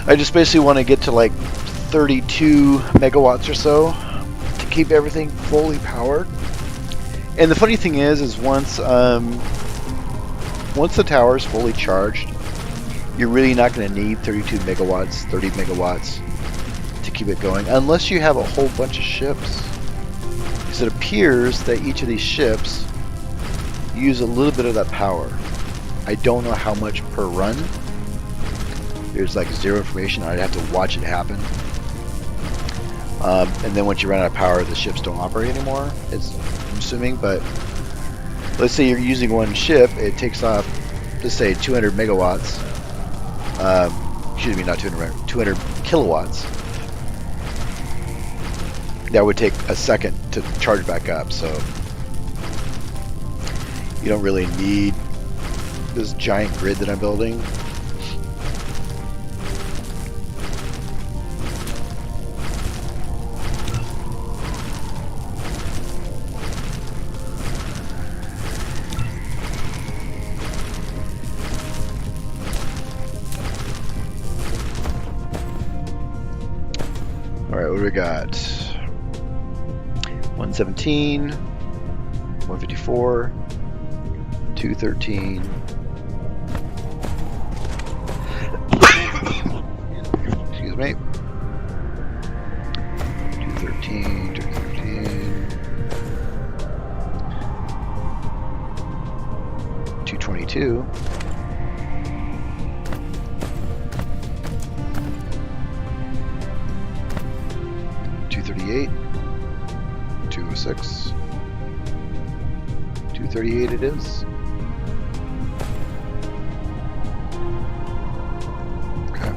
I just basically want to get to like 32 megawatts or so to keep everything fully powered. And the funny thing is once the tower is fully charged, you're really not going to need 32 megawatts, 30 megawatts to keep it going, unless you have a whole bunch of ships. Because it appears that each of these ships use a little bit of that power. I don't know how much per run. There's like zero information. I'd have to watch it happen. And then once you run out of power, the ships don't operate anymore, I'm assuming. But let's say you're using one ship, it takes off, let's say 200 megawatts. Excuse me, not 200 kilowatts. That would take a second to charge back up. So you don't really need this giant grid that I'm building. Alright, what do we got? 117, 154, 213. Excuse me. 213, 213. 222. 238, 206, 238 it is. Okay.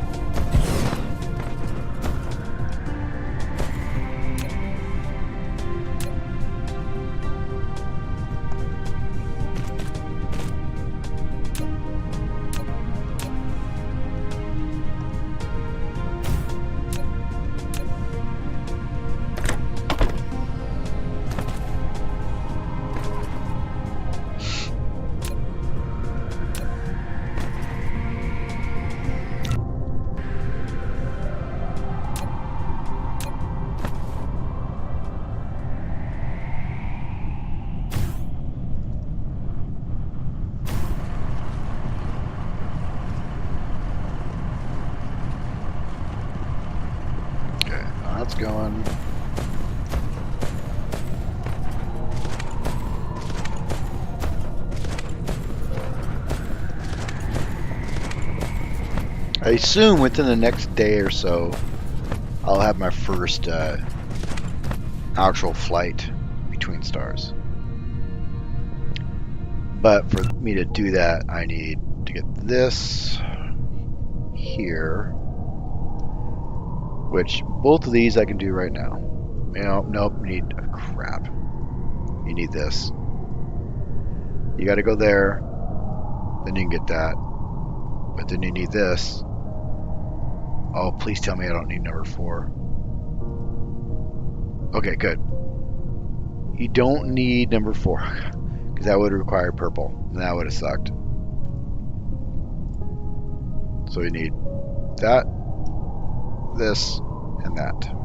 That's going. I assume within the next day or so, I'll have my first actual flight between stars. But for me to do that, I need to get this here. Which both of these I can do right now. Nope, crap. You need this. You gotta go there, Then you can get that. But then you need this. Oh, please tell me I don't need number 4. Okay, good. You don't need number 4, because that would require purple, and that would have sucked. So you need that, this, and that.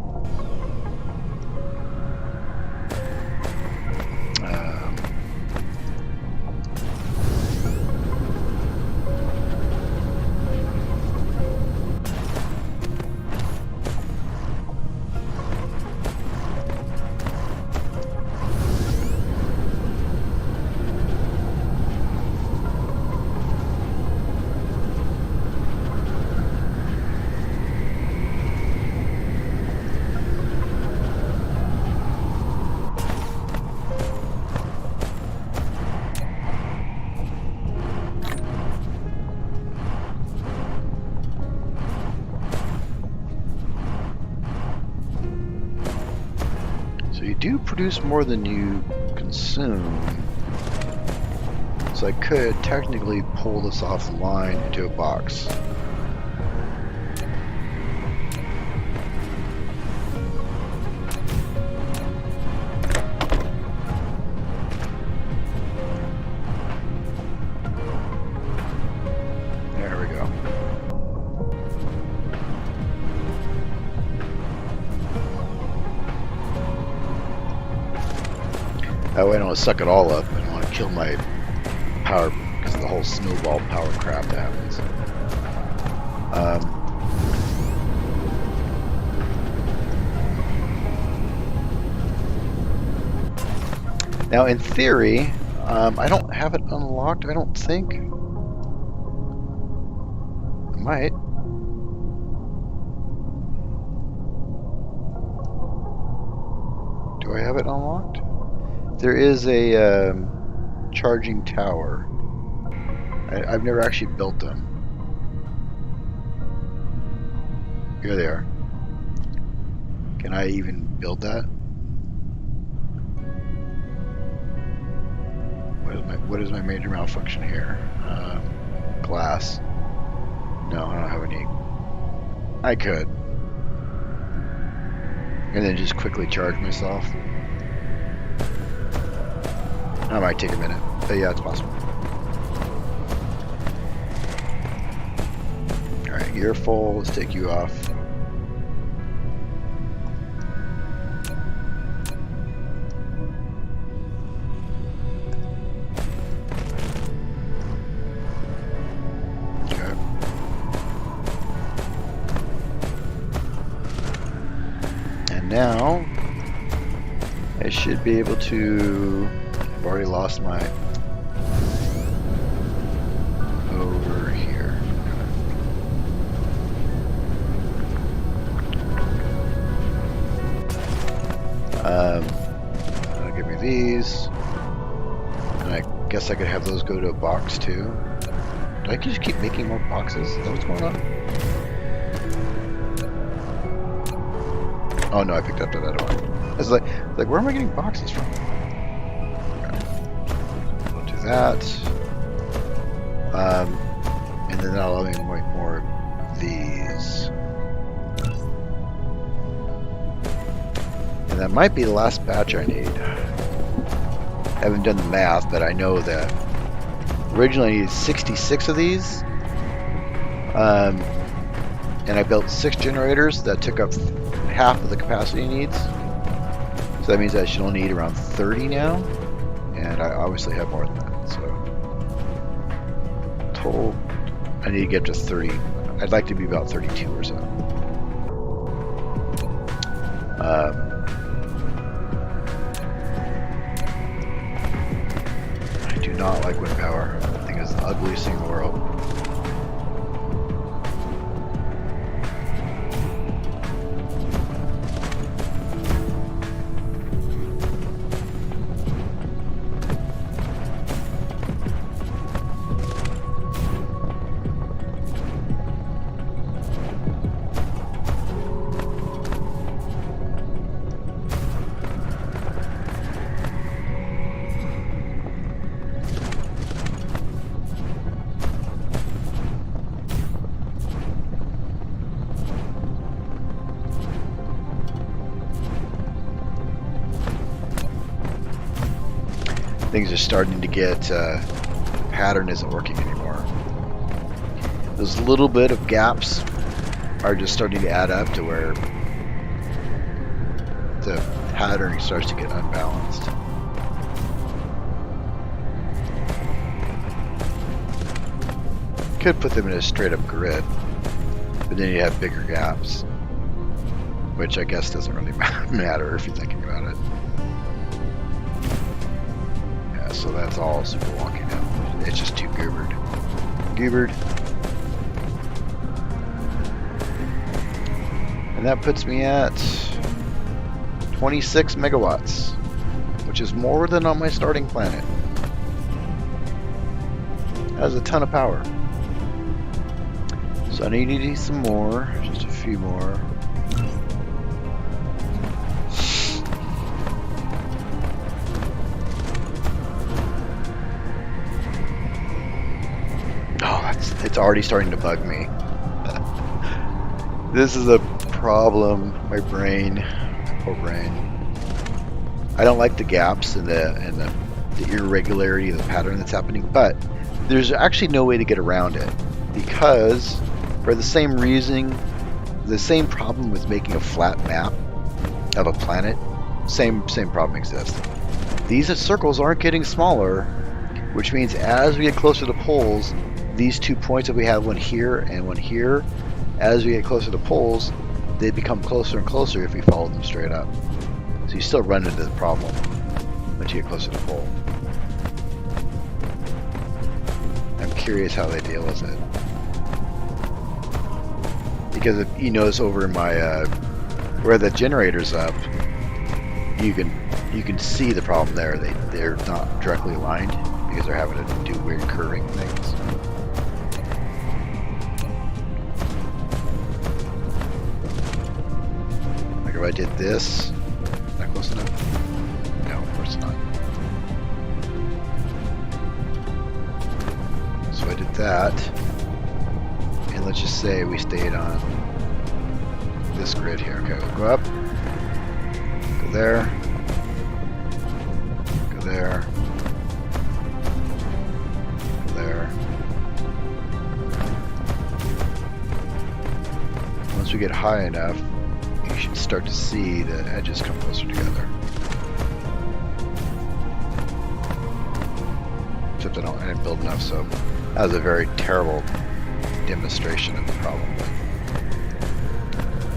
You do produce more than you consume, so I could technically pull this off the line into a box. There we go. That way I don't want to suck it all up. I don't want to kill my power because of the whole snowball power crap that happens. Now, in theory, I don't have it unlocked, I don't think. I might. Do I have it unlocked? There is a charging tower. I've never actually built them. Here they are. Can I even build that? What is my major malfunction here? Glass. No, I don't have any. I could. And then just quickly charge myself. That might take a minute, but yeah, it's possible. Alright, you're full. Let's take you off. Okay. And now, I should be able to... I've already lost my over here. That'll give me these, and I guess I could have those go to a box too. Do I just keep making more boxes? Is that what's going on? Oh no, I picked up that other one. I was like, where am I getting boxes from? That, and then that'll allow me to make more of these, and that might be the last batch I need. I haven't done the math, but I know that originally I needed 66 of these, and I built 6 generators that took up half of the capacity needs, so that means I should only need around 30 now, and I obviously have more than that. So, total, I need to get to 30. I'd like to be about 32 or so. I do not like wind power. I think it's the ugliest thing in the world. things are starting to get, the pattern isn't working anymore. Those little bit of gaps are just starting to add up to where the pattern starts to get unbalanced. Could put them in a straight up grid, but then you have bigger gaps, which I guess doesn't really matter if you're thinking about it. Yeah, so that's all super wonky now. It's just too goobered. Goobered. And that puts me at 26 megawatts, which is more than on my starting planet. That is a ton of power. So I need some more, just a few more. Oh, it's already starting to bug me. This is a problem. My brain, poor brain. I don't like the gaps and the irregularity of the pattern that's happening, but there's actually no way to get around it, because for the same reason, the same problem with making a flat map of a planet, same problem exists. These circles aren't getting smaller, which means as we get closer to poles, these 2 points that we have, one here and one here, as we get closer to poles, they become closer and closer if we follow them straight up. So you still run into the problem once you get closer to pole. I'm curious how they deal with it. Because if you notice over in my where the generator's up, you can see the problem there. They're not directly aligned because they're having to do weird curving things. Like if I did this, is that close enough? No, of course not. So I did that. And let's just say we stayed on this grid here. Okay, we'll go up, go there, go there, go there. Once we get high enough, you should start to see the edges come closer together. Except I didn't build enough, so that was a very terrible demonstration of the problem.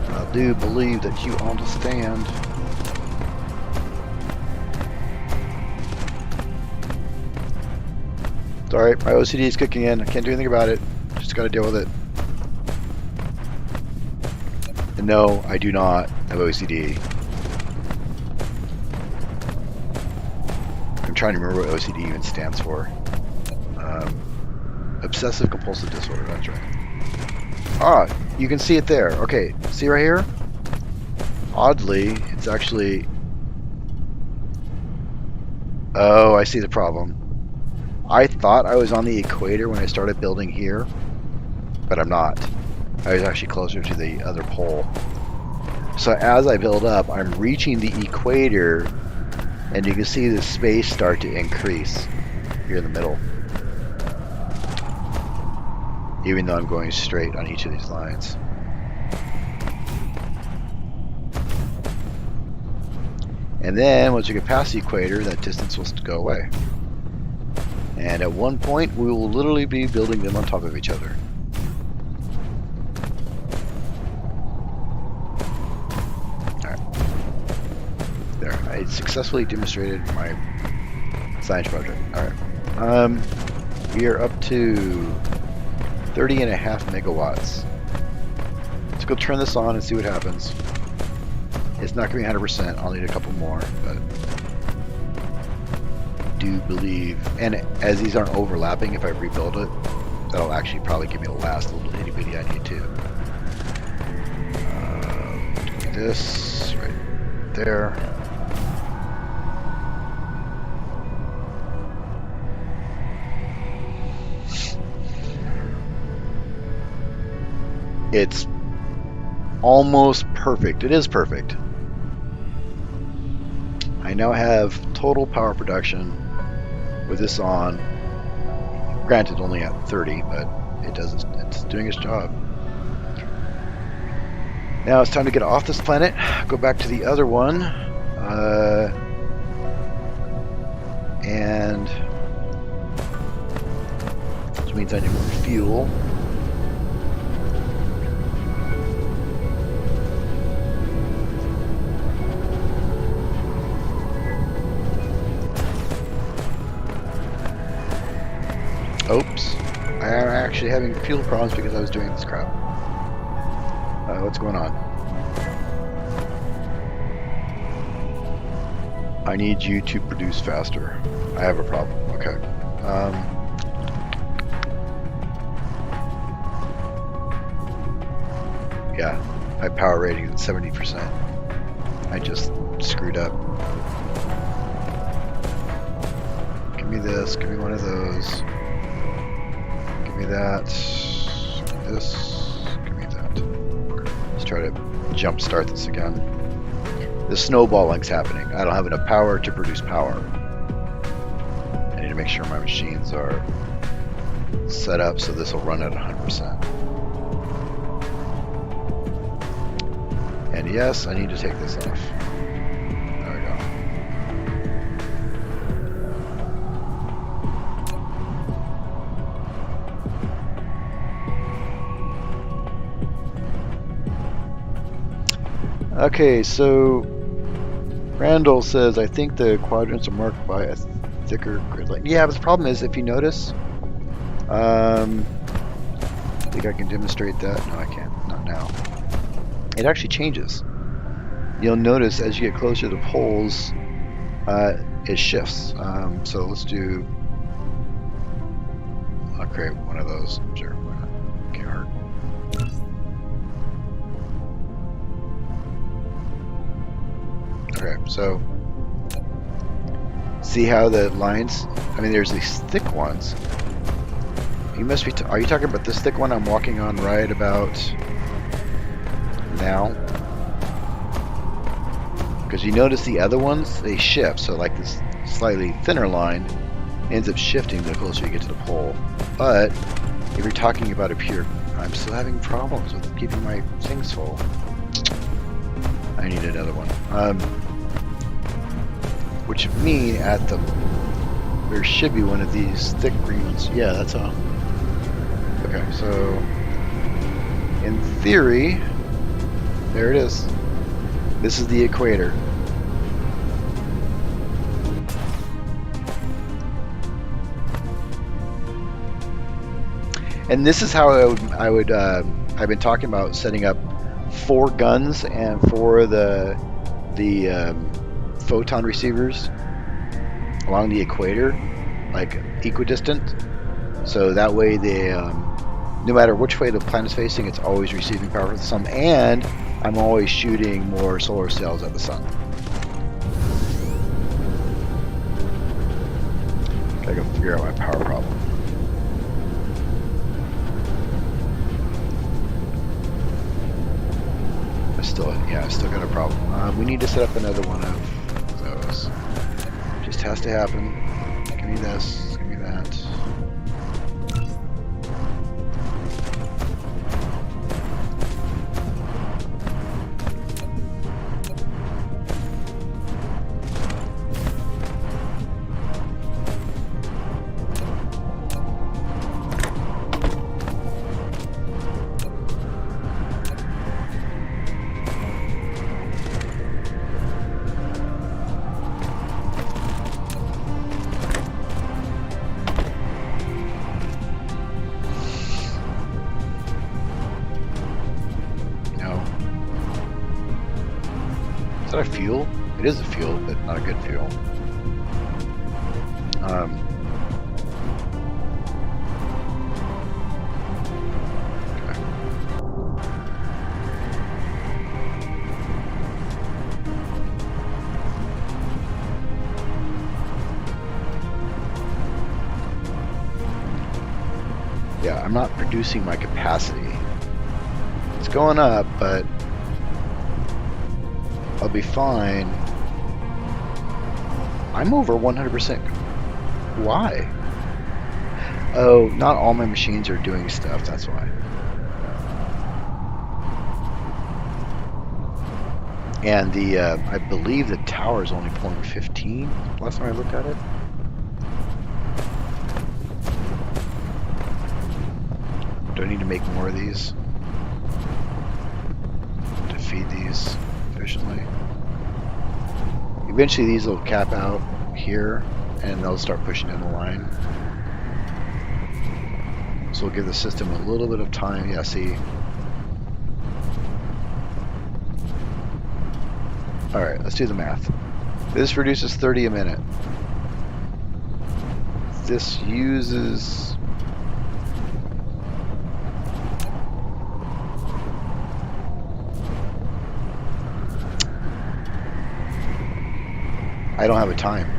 I do believe that you understand. It's alright, my OCD is kicking in. I can't do anything about it. Just gotta deal with it. And no, I do not have OCD. I'm trying to remember what OCD even stands for. Obsessive compulsive disorder, that's right. Ah, you can see it there. Okay, see right here? Oddly, it's actually... Oh, I see the problem. I thought I was on the equator when I started building here, but I'm not. I was actually closer to the other pole. So as I build up, I'm reaching the equator, and you can see the space start to increase here in the middle. Even though I'm going straight on each of these lines. And then once you get past the equator, that distance will go away. And at one point, we will literally be building them on top of each other. Alright. There, I successfully demonstrated my science project. Alright. We are up to 30.5 megawatts. Let's go turn this on and see what happens. It's not going to be 100%. I'll need a couple more, but I do believe, and as these aren't overlapping, if I rebuild it, that'll actually probably give me the last little itty bitty I need to. Do this right there. It's almost perfect. It is perfect. I now have total power production with this on. Granted, only at 30, but it's doing its job. Now it's time to get off this planet, go back to the other one, and which means I need more fuel. Oops. I'm actually having fuel problems because I was doing this crap. What's going on? I need you to produce faster. I have a problem. Okay. Yeah, my power rating is at 70%. I just screwed up. Give me this. Give me one of those. Give me that. Give me this. Give me that. Let's try to jump start this again. The snowballing's happening. I don't have enough power to produce power. I need to make sure my machines are set up so this will run at 100%. And yes, I need to take this off. There we go. Okay, so Randall says, I think the quadrants are marked by a thicker grid line. Yeah, but the problem is, if you notice, I think I can demonstrate that. No, I can't. Not now. It actually changes. You'll notice as you get closer to the poles, it shifts. So let's do. I'll create one of those. Sure, why not? Can't hurt. Okay, so see how the lines? I mean, there's these thick ones. You must be. Are you talking about this thick one I'm walking on right about now? Because you notice the other ones, they shift. So like this slightly thinner line ends up shifting the closer you get to the pole. But if you're talking about up here, I'm still having problems with keeping my things full. I need another one. Which would mean there should be one of these thick green ones. Yeah, that's all. Okay, so in theory, there it is. This is the equator. And this is how I've been talking about setting up 4 guns and 4 of the photon receivers along the equator, like equidistant. So that way they, no matter which way the planet's facing, it's always receiving power from the sun, and I'm always shooting more solar cells at the sun. I gotta figure out my power problem. I still got a problem. We need to set up another one of those. Just has to happen. Give me this. Give me that. Is that a fuel? It is a fuel, but not a good fuel. Okay. Yeah, I'm not producing my capacity. It's going up, but I'll be fine. I'm over 100%. Why? Oh, not all my machines are doing stuff, that's why. And the, I believe the tower is only pulling 15, last time I looked at it. Do I need to make more of these to feed these efficiently? Eventually these will cap out here and they'll start pushing in the line. So we'll give the system a little bit of time. Yeah, see. Alright, let's do the math. This reduces 30 a minute. This uses... I don't have a time.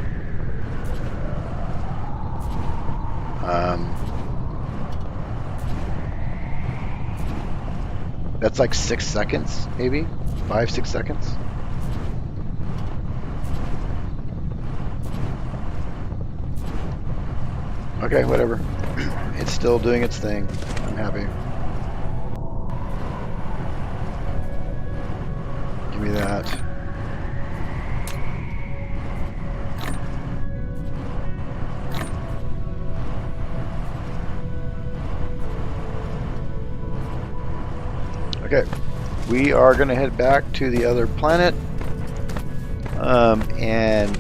That's like 6 seconds, maybe? 5-6 seconds? Okay, whatever. It's still doing its thing. I'm happy. Give me that. Okay, we are going to head back to the other planet and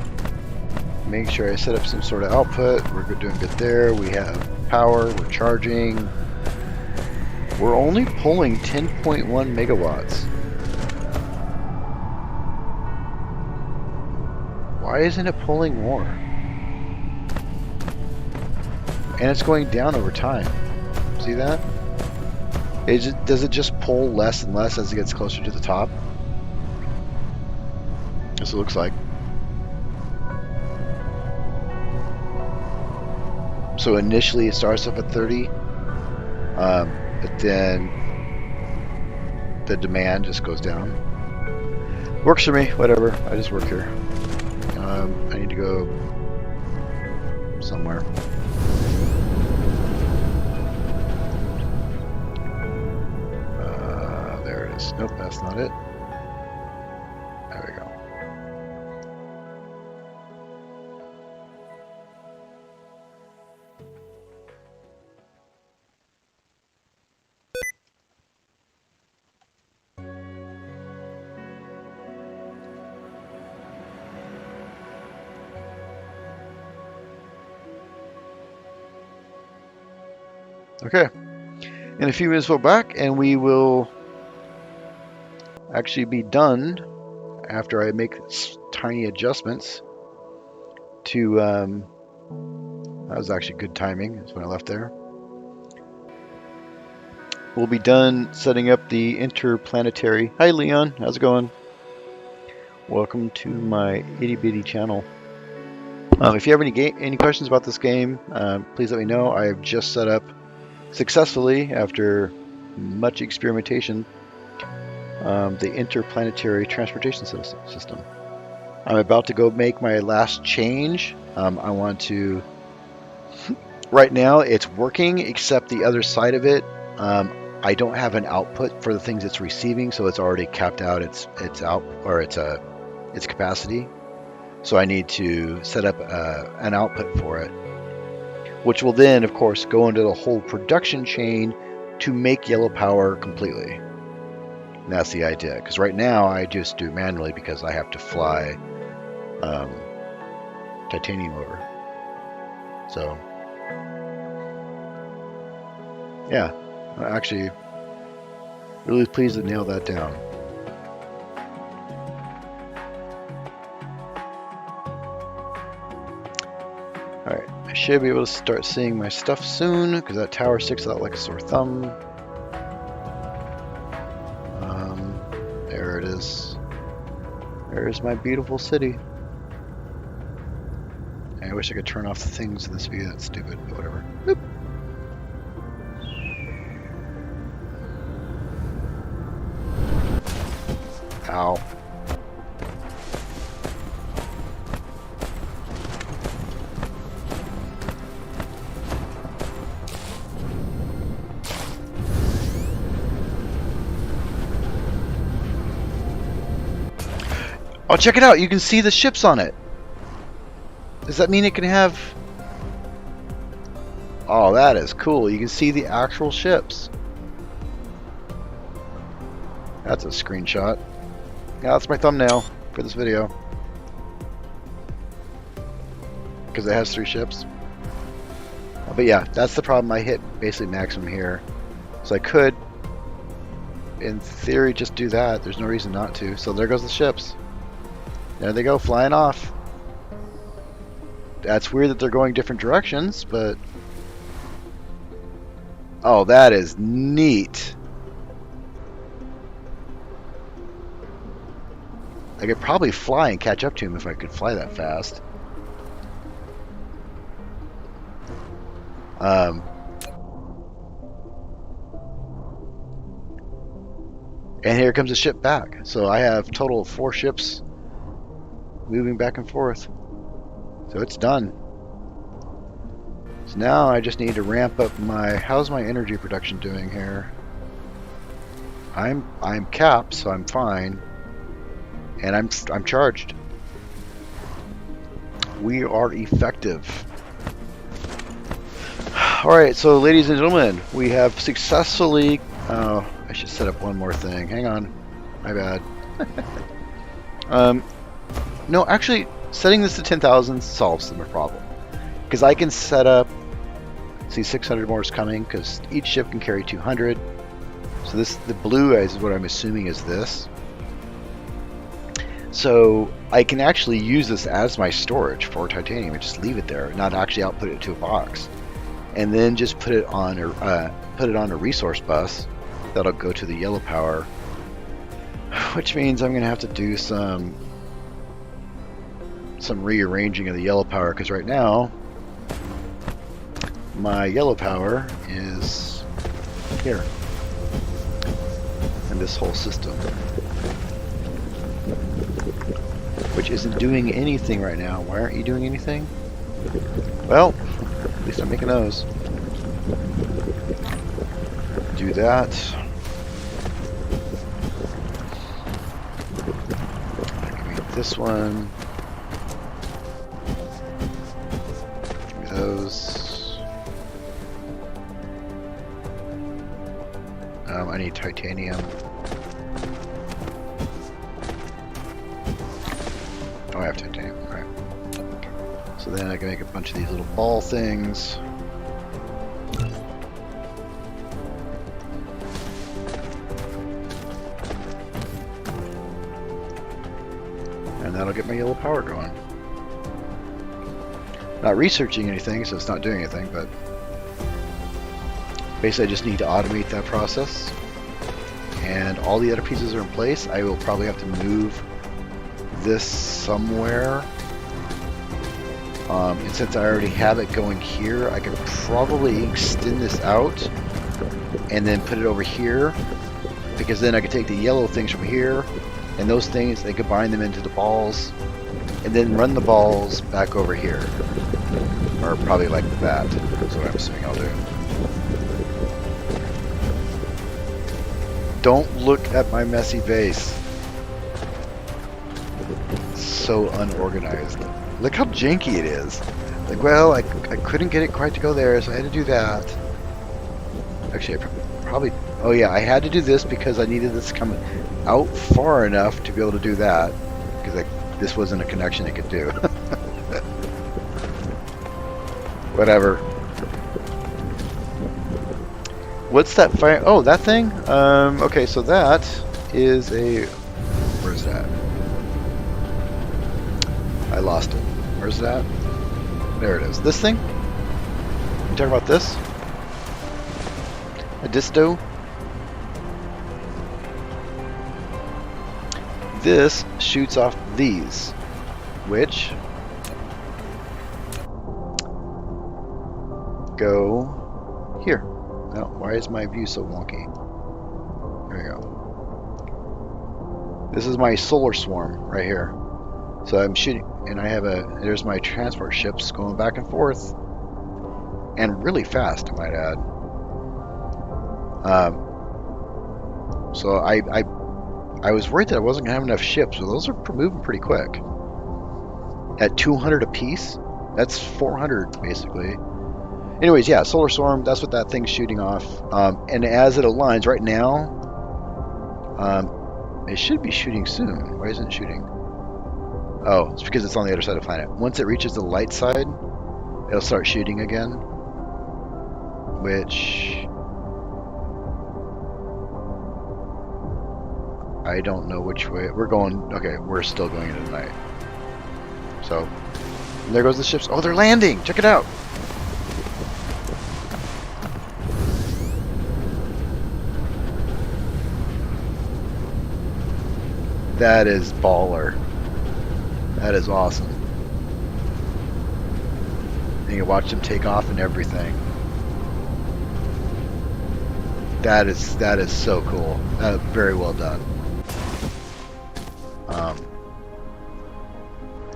make sure I set up some sort of output. We're doing good there. We have power. We're charging. We're only pulling 10.1 megawatts. Why isn't it pulling more? And it's going down over time. See that? Does it just pull less and less as it gets closer to the top? This looks like. So initially it starts up at 30, but then the demand just goes down. Works for me, whatever. I just work here. I need to go somewhere. There it is. Nope, that's not it. There we go. Okay, in a few minutes we'll back and we will actually be done after I make tiny adjustments to, that was actually good timing, that's when I left there. We'll be done setting up the Interplanetary. Hi Leon, how's it going? Welcome to my itty bitty channel. If you have any questions about this game, please let me know. I have just set up successfully, after much experimentation, the Interplanetary transportation system. I'm about to go make my last change. I want to... Right now it's working, except the other side of it, I don't have an output for the things it's receiving, so it's already capped out its out, or its capacity. So I need to set up an output for it, which will then, of course, go into the whole production chain to make yellow power completely. And that's the idea, because right now I just do it manually because I have to fly titanium over. So, yeah, I'm actually really pleased to nail that down. Alright, I should be able to start seeing my stuff soon, because that tower sticks out like a sore thumb. There it is. There's my beautiful city. I wish I could turn off the things in this view, that's stupid, but whatever. Boop. Ow. Oh, check it out. You can see the ships on it. Does that mean it can have... Oh, that is cool. You can see the actual ships. That's a screenshot. Yeah, that's my thumbnail for this video. Because it has 3 ships. But yeah, that's the problem. I hit basically maximum here. So I could, in theory, just do that. There's no reason not to. So there goes the ships. There they go, flying off. That's weird that they're going different directions, but... Oh, that is neat. I could probably fly and catch up to him if I could fly that fast. And here comes the ship back. So I have total of 4 ships moving back and forth. So it's done. So now I just need to ramp up my... How's my energy production doing here? I'm capped, so I'm fine. And I'm charged. We are effective. Alright, so ladies and gentlemen, we have successfully... Oh, I should set up one more thing. Hang on. My bad. No, actually, setting this to 10,000 solves the problem. Because I can set up... See, 600 more is coming, because each ship can carry 200. So this, the blue is what I'm assuming is this. So I can actually use this as my storage for titanium and just leave it there, not actually output it to a box, and then just put it on a resource bus that'll go to the yellow power, which means I'm gonna have to do some rearranging of the yellow power, because right now my yellow power is here in this whole system, which isn't doing anything right now. Why aren't you doing anything? Well, at least I'm making those. Do that. Activate this one. Give me those. I need titanium. Oh, I have titanium. Alright. So then I can make a bunch of these little ball things. And that'll get my yellow power going. Not researching anything, so it's not doing anything, but basically I just need to automate that process. And all the other pieces are in place. I will probably have to move this somewhere. And since I already have it going here, I could probably extend this out and then put it over here, because then I could take the yellow things from here and those things, they combine them into the balls and then run the balls back over here, or probably like that. That's what I'm assuming I'll do. Don't look at my messy base. It's so unorganized. Look how janky it is. Like, well, I couldn't get it quite to go there, so I had to do that. Actually, I probably... Oh yeah, I had to do this because I needed this to come out far enough to be able to do that. Because this wasn't a connection it could do. Whatever. What's that fire? Oh, that thing? Okay, so that is a... Where's that? I lost it. Where's that? There it is. This thing? You talking about this? A disto? This shoots off these, which go here. Now, why is my view so wonky? There you go. This is my solar swarm right here. So I'm shooting, and I have there's my transport ships going back and forth, and really fast, I might add. So I I was worried that I wasn't going to have enough ships, but those are moving pretty quick. At 200 apiece, that's 400 basically. Anyways, yeah, solar storm, that's what that thing's shooting off. And as it aligns right now, it should be shooting soon. Why isn't it shooting? Oh, it's because it's on the other side of the planet. Once it reaches the light side, it'll start shooting again. Which I don't know which way. We're going, okay, we're still going into the night. So, there goes the ships. Oh, they're landing! Check it out! That is baller. That is awesome. And you watch them take off and everything. That is so cool. Very well done.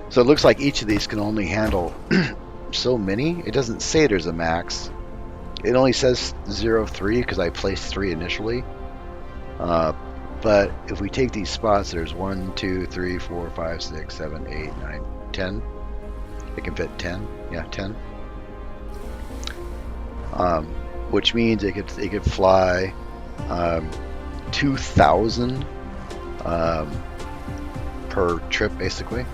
So it looks like each of these can only handle so many. It doesn't say there's a max. It only says 0.3 because I placed 3 initially. But if we take these spots, there's 1, 2, 3, 4, 5, 6, 7, 8, 9, 10. It can fit 10. Yeah, 10. Which means it could fly 2,000 per trip, basically.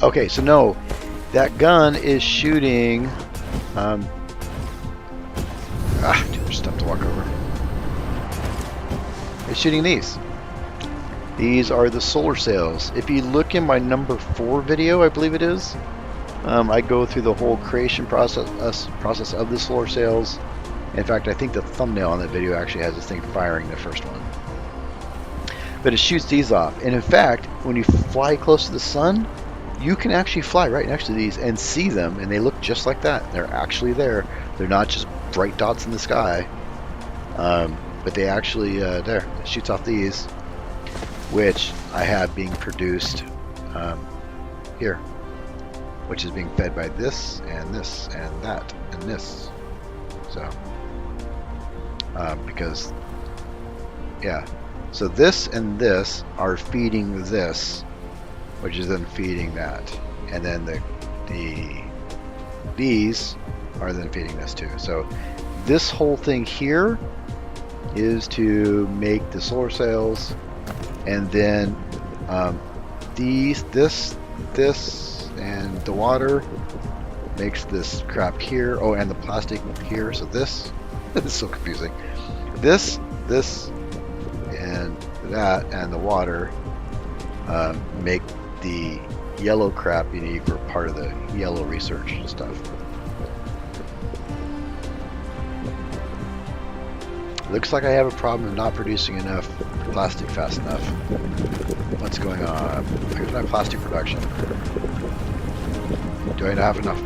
Okay, so no, that gun is shooting. Too much stuff to walk over. It's shooting these. These are the solar sails. If you look in my number 4 video, I believe it is, I go through the whole creation process of the solar sails. In fact, I think the thumbnail on that video actually has this thing firing the first one. But it shoots these off. And in fact, when you fly close to the sun, you can actually fly right next to these and see them, and they look just like that. They're actually there. They're not just bright dots in the sky. But they actually, there, it shoots off these, which I have being produced here, which is being fed by this and this and that and this. So, because, yeah, so this and this are feeding this, which is then feeding that, and then these are then feeding this too. So this whole thing here is to make the solar sails, and then this, and the water makes this crap here. Oh, and the plastic here. So this is so confusing. This, and that, and the water make the yellow crap you need for part of the yellow research stuff. Looks like I have a problem of not producing enough plastic fast enough. What's going on? Here's my plastic production. Do I not have enough?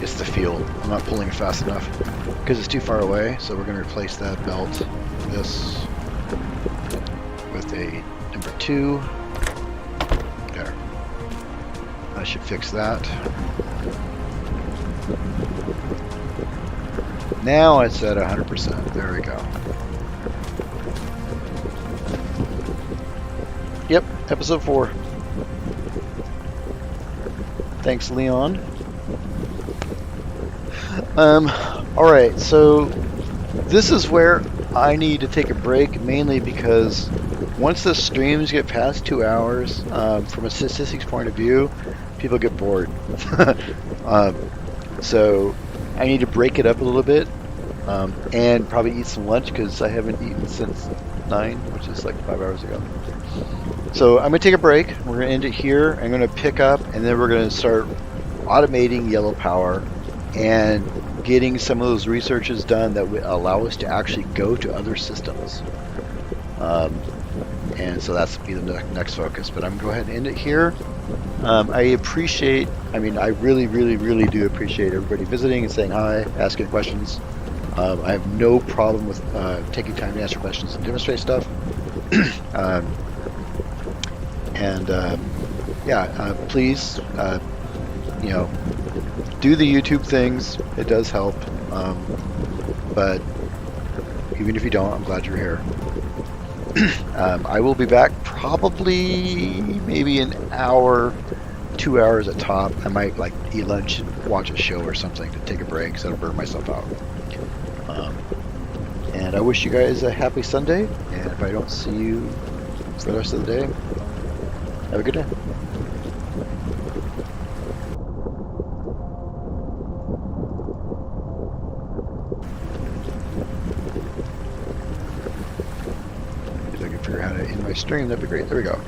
It's the fuel. I'm not pulling it fast enough because it's too far away. So we're going to replace that belt, this, with a number 2. There. I should fix that. Now it's at 100%. There we go. Yep, episode 4. Thanks, Leon. Alright, so this is where I need to take a break, mainly because once the streams get past 2 hours, from a statistics point of view, people get bored. So I need to break it up a little bit, and probably eat some lunch because I haven't eaten since 9, which is like 5 hours ago. So I'm going to take a break. We're going to end it here. I'm going to pick up, and then we're going to start automating yellow power and getting some of those researches done that would allow us to actually go to other systems. And so that's be the next focus. But I'm going to go ahead and end it here. I appreciate, I really, really, really do appreciate everybody visiting and saying hi, asking questions. I have no problem with taking time to answer questions and demonstrate stuff. yeah, please, do the YouTube things. It does help. But even if you don't, I'm glad you're here. I will be back probably maybe an hour, 2 hours at top. I might like eat lunch and watch a show or something to take a break so I don't burn myself out. And I wish you guys a happy Sunday. And if I don't see you for the rest of the day, have a good day. If I can figure out how to end my stream, that'd be great. There we go.